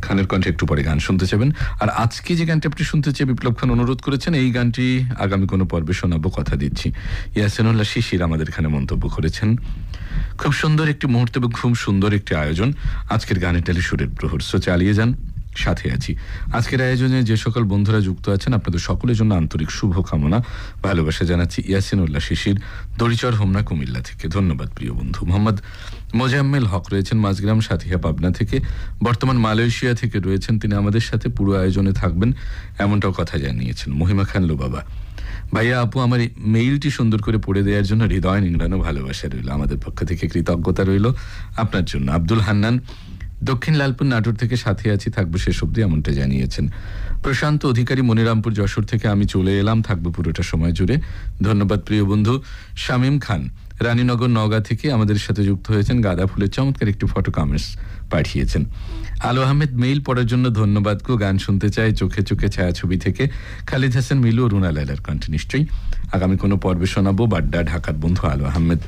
খানের কণ্ঠে, একটু পরে গান শুনতে চাবেন। আর আজকে যে গানটি আপনি শুনতে চেয়ে বিপ্লব খান অনুরোধ করেছেন, এই গানটি আগামী কোনো পর্বে শোনাবো, কথা দিচ্ছি। ইয়াসিনুল্লাহ শিশির আমাদের এখানে মন্তব্য করেছেন, খুব সুন্দর একটি মুহূর্ত এবং খুব সুন্দর একটি আয়োজন আজকের গানের টালি সুরের প্রহর। সো চালিয়ে যান, সাথে আছি। আজকের আয়োজনে যে সকল বন্ধুরা যুক্ত আছেন আপনাদের সকলের জন্য আন্তরিক শুভকামনা, ভালোবাসা জানাচ্ছি। ইয়াসিনুল্লাহ শিশির, দড়িচর হোমনা, কুমিল্লা থেকে। ধন্যবাদ প্রিয় বন্ধু। মোহাম্মদ মোজাম্মেল হক রয়েছেন মাঝগ্রাম সাথিয়া পাবনা থেকে, বর্তমান মালয়েশিয়া থেকে রয়েছেন। তিনি আমাদের সাথে পুরো আয়োজনে থাকবেন এমনটাও কথা জানিয়েছেন। মহিমা খান লোবাবা, ভাইয়া আপু আমার মেইলটি সুন্দর করে পড়ে দেওয়ার জন্য হৃদয় নিংড়ানো ভালোবাসা রইল, আমাদের পক্ষ থেকে কৃতজ্ঞতা রইল আপনার জন্য। আব্দুল হান্নান, দক্ষিণ লালপুর নাটোর থেকে, সাথে আছি, থাকবো শেষ অব্দি, এমনটা জানিয়েছেন। প্রশান্ত অধিকারী, মনিরামপুর যশোর থেকে, আমি চলে এলাম, থাকবো পুরোটা সময় জুড়ে। ধন্যবাদ প্রিয় বন্ধু। শামীম খান, রানীনগর নওগাঁ থেকে আমাদের সাথে যুক্ত হয়েছেন, গাঁদা ফুলের চমৎকার একটি ফটো কমেন্টস পাঠিয়েছেন। আলো আহমেদ, মেইল পড়ার জন্য ধন্যবাদ গো, গান শুনতে চাই চোখে চোখে ছায়াছবি থেকে। খালিদ হাসান মিলু ও রুনা লাইলার কণ্ঠে, নিশ্চয়ই আগামী কোনো পর্বে শোনাবো। বাড্ডা, ঢাকার বন্ধু আলো আহমেদ।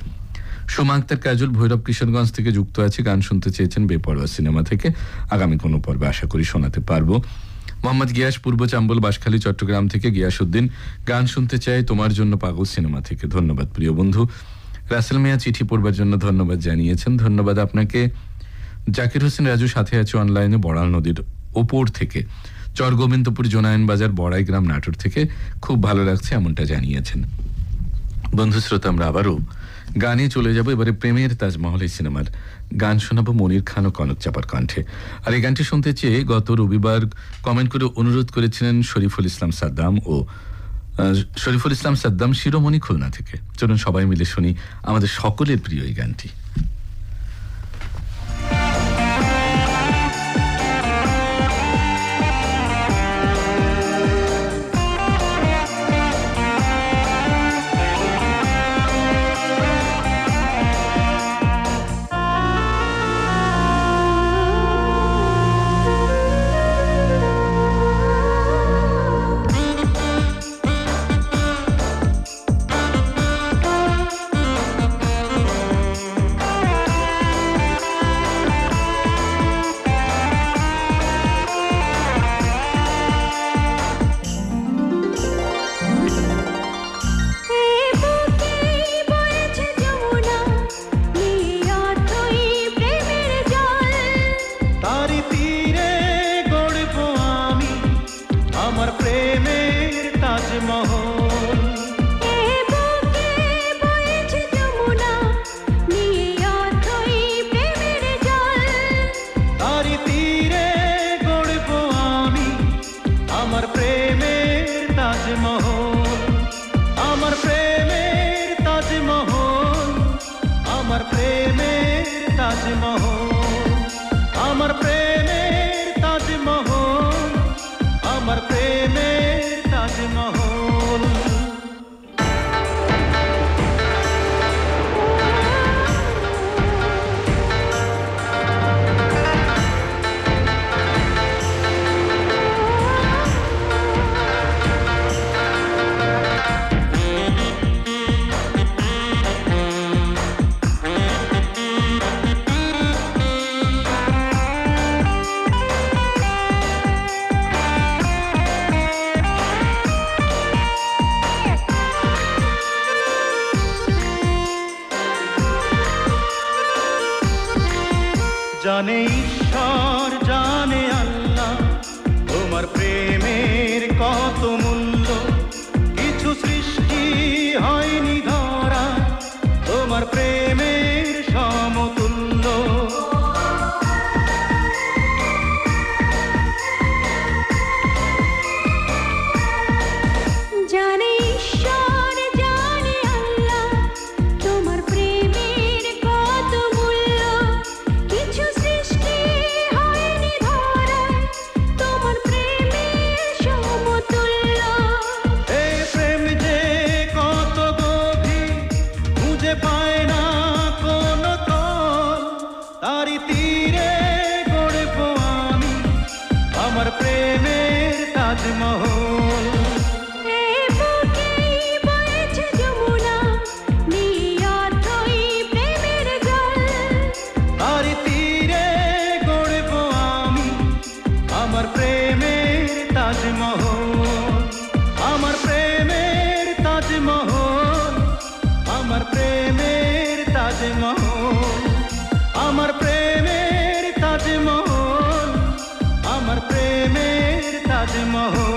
সোমা আক্তার কাজল, ভৈরব কিশোরগঞ্জ থেকে যুক্ত আছে, গান শুনতে চেয়েছেন বেপরোয়া সিনেমা থেকে। আগামী কোনো পর্বে আশা করি শোনাতে পারবো। মোহাম্মদ গিয়াস, পূর্ব চাম্বল, বাঁশখালী, চট্টগ্রাম থেকে, গিয়াসউদ্দিন, গান শুনতে চাই তোমার জন্য পাগল সিনেমা থেকে। ধন্যবাদ প্রিয় বন্ধু। রাসেল মিয়া, চিঠি পড়বার জন্য ধন্যবাদ জানিয়েছেন। ধন্যবাদ আপনাকে। জাকির হোসেন রাজু, সাথে আছে অনলাইনে, বড়াল নদীর ওপর থেকে, চর গোবিন্দপুর, জোনায়ন বাজার, বড়াই গ্রাম, নাটোর থেকে, খুব ভালো লাগছে এমনটা জানিয়েছেন। বন্ধু শ্রোতা, আমরা আবারও গানে চলে যাব। এবারে প্রেমের তাজমহল এই সিনেমার গান শোনাবো মনির খান ও কনক চাপার কণ্ঠে। আর এই গানটি শুনতে চেয়ে গত রবিবার কমেন্ট করে অনুরোধ করেছিলেন শরীফুল ইসলাম সাদ্দাম শিরোমণি, খুলনা থেকে। চলুন সবাই মিলে শুনি আমাদের সকলের প্রিয় এই গানটি। জানে ঈশ্বর, জানে আল্লাহ, তোমার প্রেমের কত মূল্য। কিছু সৃষ্টি হয়নি ধরা তোমার প্রেমের সমতুল্য। তাজমহল, আমার প্রেমের তাজমহল, আমার প্রেমের তাজমহল।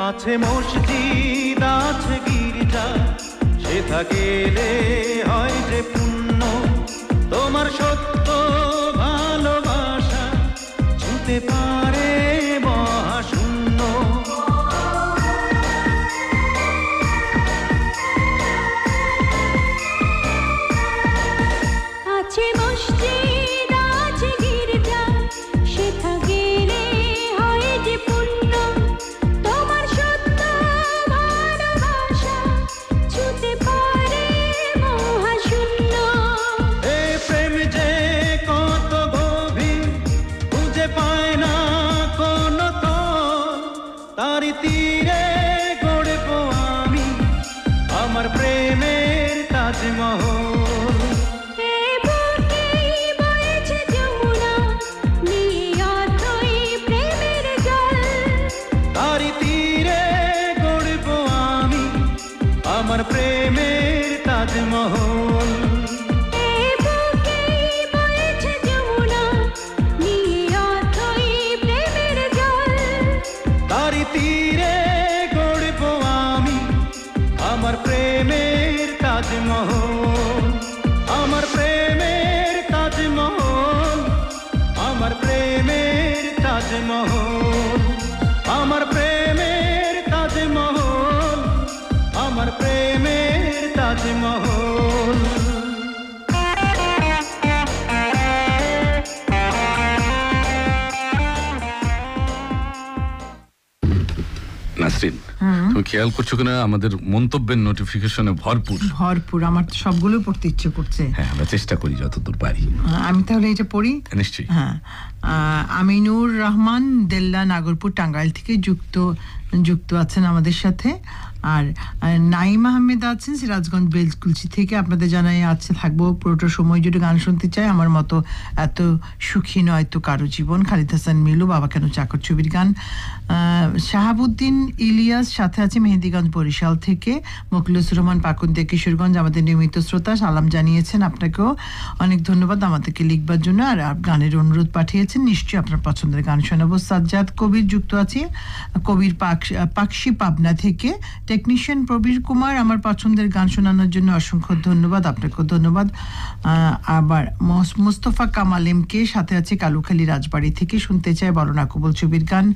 আছে মসজিদ আছে গির্জা, সেথা গেলে হয় যে পুণ্য, তোমার সত্য ভালোবাসা ছুঁতে পারে মহাশূন্য। আছে মসজিদ আছে গির্জা, সেথা গেলে হয় যে পুণ্য, তোমার সত্য ভালোবাসা ছুঁতে পারে মহাশূন্য। এই প্রেম যে কত গভীর, খুঁজে পায় না কোনো তল, তারই তীরে গড়ব আমি আমার প্রেমের তাজমহল। এই বুকেই বইছে যমুনা, নিয়ে অথই প্রেমের জল, তারই তীরে গড়ব আমি আমার প্রেমের তাজমহল। এই বুকেই বইছে যমুনা, নিয়ে অথই প্রেমের জল, তারই তীরে গড়ব আমি আমার প্রেমের তাজমহল, আমার প্রেমের তাজমহল, আমার প্রেমের তাজমহল, আমার প্রেমের তাজমহল, আমার প্রেমের তাজমহল। নাসরিন, তুমি খেয়াল করছো কিনা আমাদের মন্তব্যের নোটিফিকেশনে ভরপুর। ভরপুর, আমার তো সবগুলো পড়তে ইচ্ছে করছে। হ্যাঁ, আমরা চেষ্টা করি যতদূর পারি। আমি তাহলে এটা পড়ি। নিশ্চয়ই। হ্যাঁ, আমিনুর রহমান দেল্লা নাগরপুর টাঙ্গাইল থেকে যুক্ত আছেন আমাদের সাথে। আর নাইম আহমেদ আছেন সিরাজগঞ্জ বেলকুলচি থেকে। আপনাদের জানাই আছে থাকবো পুরোটা সময় জুড়ে গান শুনতে চাই, আমার মতো এত সুখী নয় তো কারো জীবন। খালিদ হাসান মিলু, বাবা কেন চাকর ছবির গান। শাহাবুদ্দিন ইলিয়াস সাথে আছে মেহেন্দিগঞ্জ বরিশাল থেকে। মোখলেসুর রহমান পাকুন্দিয়া কিশোরগঞ্জ আমাদের নিয়মিত শ্রোতা, সালাম জানিয়েছেন। আপনাকেও অনেক ধন্যবাদ আমাদেরকে লিখবার জন্য আর গানের অনুরোধ পাঠিয়েছেন। নিশ্চয়ই আপনার পছন্দের গান শোনাবো। সাজ্জাদ কবির যুক্ত আছে কবির পাকশি পাবনা থেকে। টেকনিশিয়ান প্রবীর কুমার, আমার পছন্দের গান শোনানোর জন্য অসংখ্য ধন্যবাদ। আপনাকেও ধন্যবাদ। আবার মুস্তফা কামাল এমকে সাথে আছে কালুখালী রাজবাড়ি থেকে, শুনতে চাই বলনা কবুল ছবির গান।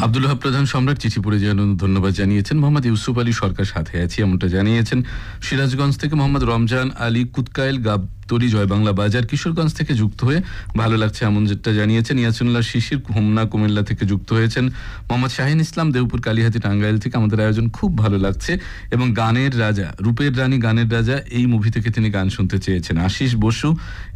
আব্দুল ওহাব প্রধান সম্রাট চিঠি পড়ে ধন্যবাদ জানিয়েছেন। মোহাম্মদ ইউসুফ আলী সরকার সাথে আছি এমনটা জানিয়েছেন। সিরাজগঞ্জ থেকে মোহাম্মদ রমজান আলী কুতকাইল গাবতলী জয় বাংলা বাজার কিশোরগঞ্জ থেকে যুক্ত হয়ে ভালো লাগছে এমন যেটা জানিয়েছেন। ইয়াসুল্লাহ শিশির হোমনা কুমিল্লা থেকে যুক্ত হয়েছেন। মোহাম্মদ শাহিন ইসলাম দেওপুর কালীহাতি টাঙ্গাইল থেকে আমাদের আয়োজন খুব ভালো লাগছে এবং গানের রাজা রূপের রানী গানের রাজা এই মুভি থেকে তিনি গান শুনতে চেয়েছেন। আশিস বসু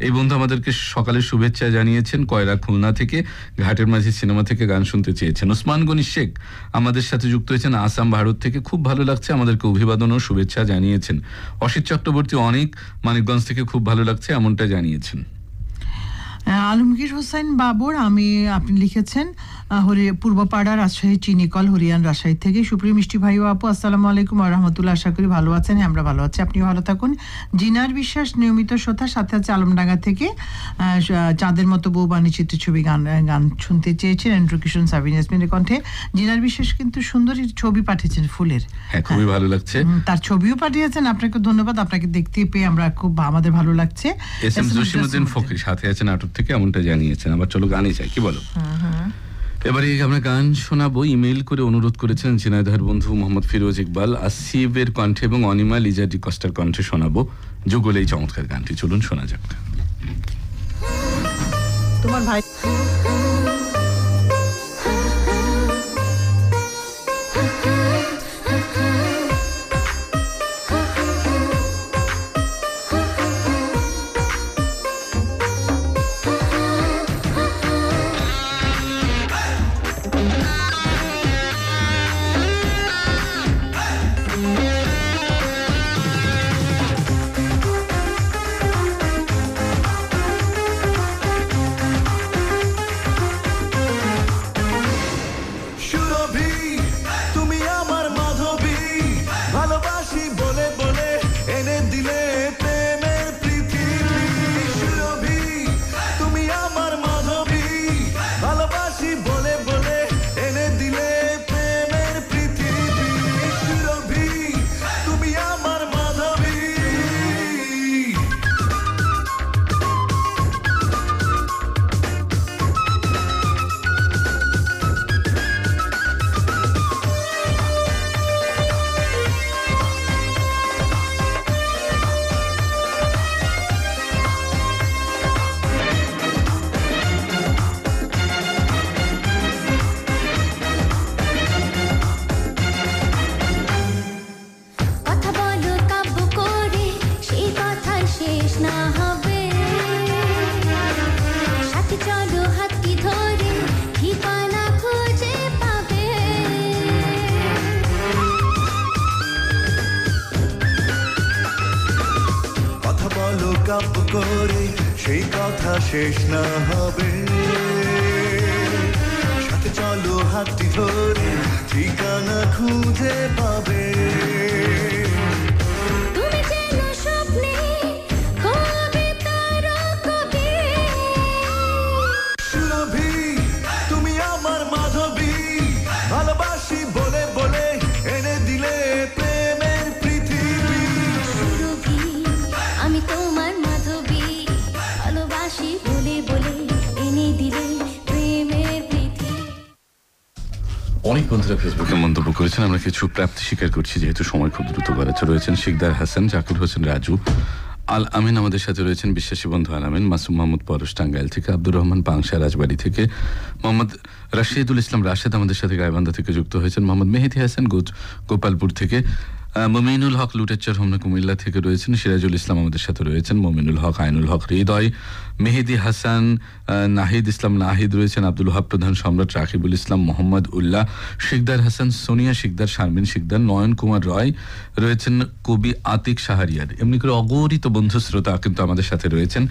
এই বন্ধু আমাদেরকে সকালের শুভেচ্ছা জানিয়েছেন কয়রা খুলনা থেকে। ঘাটের মাঝি সিনেমা থেকে গান শুনতে চেয়েছেন। ওসমান গনি শেখ আমাদের সাথে যুক্ত হয়েছেন আসাম ভারত থেকে। খুব ভালো লাগছে, আমাদেরকে অভিবাদন ও শুভেচ্ছা জানিয়েছেন। অসিত চক্রবর্তী অনেক মানিকগঞ্জ থেকে খুব ভালো লাগছে এমনটা জানিয়েছেন। আলমগীর হোসেন বাবর আপনি লিখেছেন পূর্বপাড়া রাজশাহী চিনিকল হরিয়ান রাজশাহী থেকে। সুপ্রিয় মিষ্টি ভাই ও আপু, আসসালামু আলাইকুম ওয়া রাহমাতুল্লাহ। আশা করি ভালো আছেন। হ্যাঁ, আমরা ভালো আছি, আপনিও ভালো থাকুন। জিনার বিশ্বাস নিয়মিত শ্রোতা, সাথে আছে আলমডাঙ্গা থেকে। চাঁদের মতো বউ বাণী চিত্রছবি গান শুনতে চেয়েছেন এন্ড্রু কিশোর সাবিনা ইয়াসমিনের কণ্ঠে। জিনার বিশ্বাস কিন্তু সুন্দর ছবি পাঠিয়েছেন ফুলের। হ্যাঁ, খুবই ভালো লাগছে। তার ছবিও পাঠিয়েছেন, আপনাকে ধন্যবাদ। আপনাকে দেখতে পেয়ে আমরা খুব আমাদের ভালো লাগছে। এস এম জসিমউদ্দিন ফকির সাথে আছেন নাটক থেকে এমনটা জানিয়েছেন। আবার চলো গানে চাই, কি বলো? এবারে আমরা গান শোনাবো। ইমেইল করে অনুরোধ করেছেন ঝিনাইদহের বন্ধু মোহাম্মদ ফিরোজ ইকবাল। আসিফের কণ্ঠে এবং অনিমা লিজা ডিকস্টার কণ্ঠে শোনাবো যুগল এই চমৎকার গানটি। চলুন শোনা যাক। তোমার ভাই কথা শেষ না হবে, সাথে চলো হাতটি ধরে ঠিকানা খুঁজে পাবে। তুমি যেন স্বপ্নে কবিতার কবি, সুরভি তুমি আমার মাধবী, ভালোবাসি বলে বলে এনে দিলে প্রেমের পৃথিবী। সুরভি আমি তোমার মাধবী, ভালোবাসি বলে বলে এনে দিলে প্রেমের পৃথিবী। অনেক বন্ধুরা ফেসবুকে মন্তব্য করেছেন, আমরা কিছু প্রাপ্তি স্বীকার করছি যেহেতু সময় খুব দ্রুত বাড়াচ্ছে। রয়েছেন শিকদার হাসান, জাকির হোসেন রাজু, আল আমিন আমাদের সাথে রয়েছেন, বিশ্বাসী বন্ধু আল আমিন, মাসুম মাহমুদ পরশ টাঙ্গাইল থেকে, আব্দুর রহমান পাংশা রাজবাড়ি থেকে, মোহাম্মদ রাশিদুল ইসলাম রাশেদ আমাদের সাথে গাইবান্ধা থেকে যুক্ত হয়েছেন, মোহাম্মদ মেহেদি হাসান গোপালপুর থেকে, মমিনুল হক লুটেরচর হোমনা কুমিল্লা থেকে রয়েছেন, সিরাজুল ইসলাম আমাদের সাথে রয়েছেন, মমিনুল হক, আইনুল হক হৃদয়, মেহেদি হাসান, নাহিদ ইসলাম নাহিদ রয়েছেন, আব্দুল ওহাব প্রধান, সম্রাট, রাকিবুল ইসলাম, মোহাম্মদ উল্লাহ, শিকদার হাসান, সোনিয়া শিকদার, শারমিন শিকদার, নয়ন কুমার রয় রয়েছেন, কবি আতিক শাহরিয়ার, এমনি করে অগণিত বন্ধু শ্রোতা কিন্তু আমাদের সাথে রয়েছেন।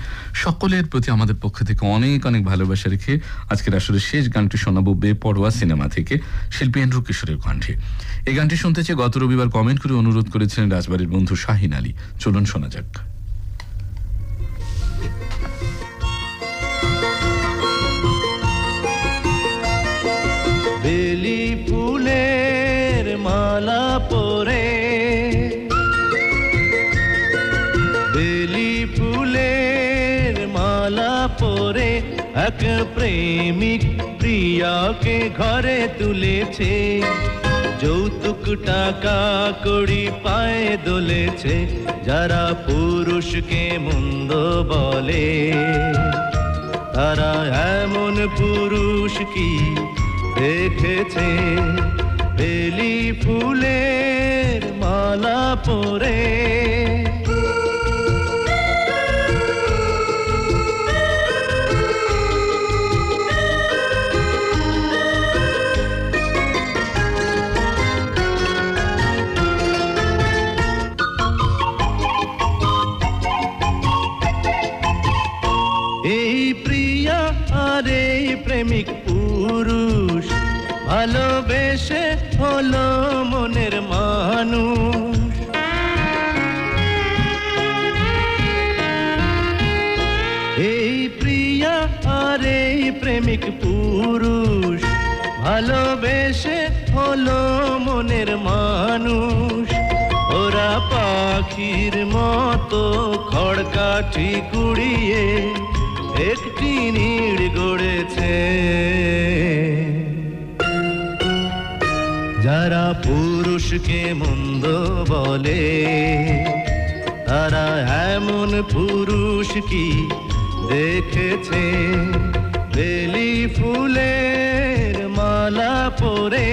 সকলের প্রতি আমাদের পক্ষ থেকে অনেক অনেক ভালোবাসা রেখে আজকের আসলে শেষ গানটি শোনাবো বেপরোয়া সিনেমা থেকে শিল্পী এন্ড্রু কিশোরের কণ্ঠে। এই গানটি শুনতে চেয়ে গত রবিবার কমেন্ট করে অনুরোধ করেছিলেন রাজবাড়ির বন্ধু শাহিন আলী। চলুন শোনা যাক। বেলি ফুলের মালা পরে, বেলি ফুলের মালা পরে এক প্রেমিক প্রিয়াকে ঘরে তুলেছে, যৌতুক টাকা কড়ি পায়ে দোলেছে, যারা পুরুষকে মন্দ বলে তারা এমন পুরুষ কি দেখেছে। বেলি ফুলের মালা পরে, এই প্রিয়া আর এই প্রেমিক পুরুষ ভালোবেসে হলো মনের মানুষ। এই প্রিয়া আর এই প্রেমিক পুরুষ ভালোবেসে হলো মনের মানুষ। ওরা পাখির মতো খড়কাঠি কুড়িয়ে একটি নীড় গড়েছে, যারা পুরুষকে মন্দ বলে তারা এমন পুরুষ কি দেখেছে। বেলি ফুলের মালা পরে,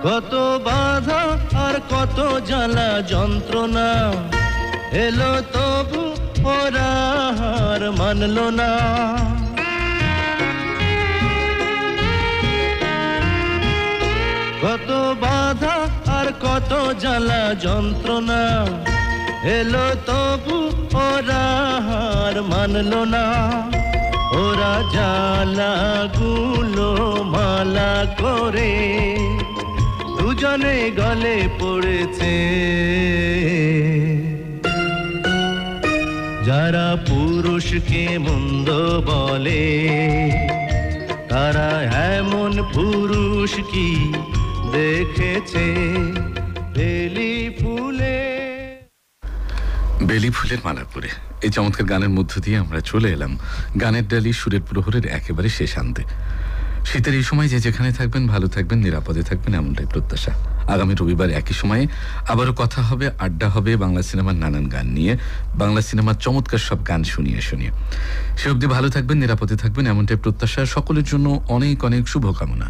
কত বাধা আর কত জ্বালা যন্ত্রণা এলো তবু ওরা হার মানলো না। কত বাধা আর কত জ্বালা যন্ত্রণা এলো তবু ওরা হার মানলো না। ওরা জ্বালাগুলো মালা করে দুজনে গলে পড়েছে। যারা পুরুষকে মন্দ বলে তারা এমন পুরুষ কি দেখেছে। বেলি ফুলের মালা পরে এই চমৎকার গানের মধ্য দিয়ে আমরা চলে এলাম গানের ডালি সুরের প্রহরের একেবারে শেষ আনতে। শীতের এই সময় যে যেখানে থাকবেন ভালো থাকবেন, নিরাপদে থাকবেন, এমনটাই প্রত্যাশা। আগামী রবিবার একই সময়ে আবারও কথা হবে, আড্ডা হবে বাংলা সিনেমার নানান গান নিয়ে, বাংলা সিনেমার চমৎকার সব গান শুনিয়ে শুনিয়ে। সে অবধি ভালো থাকবেন, নিরাপদে থাকবেন, এমনটাই প্রত্যাশা। সকলের জন্য অনেক অনেক শুভকামনা।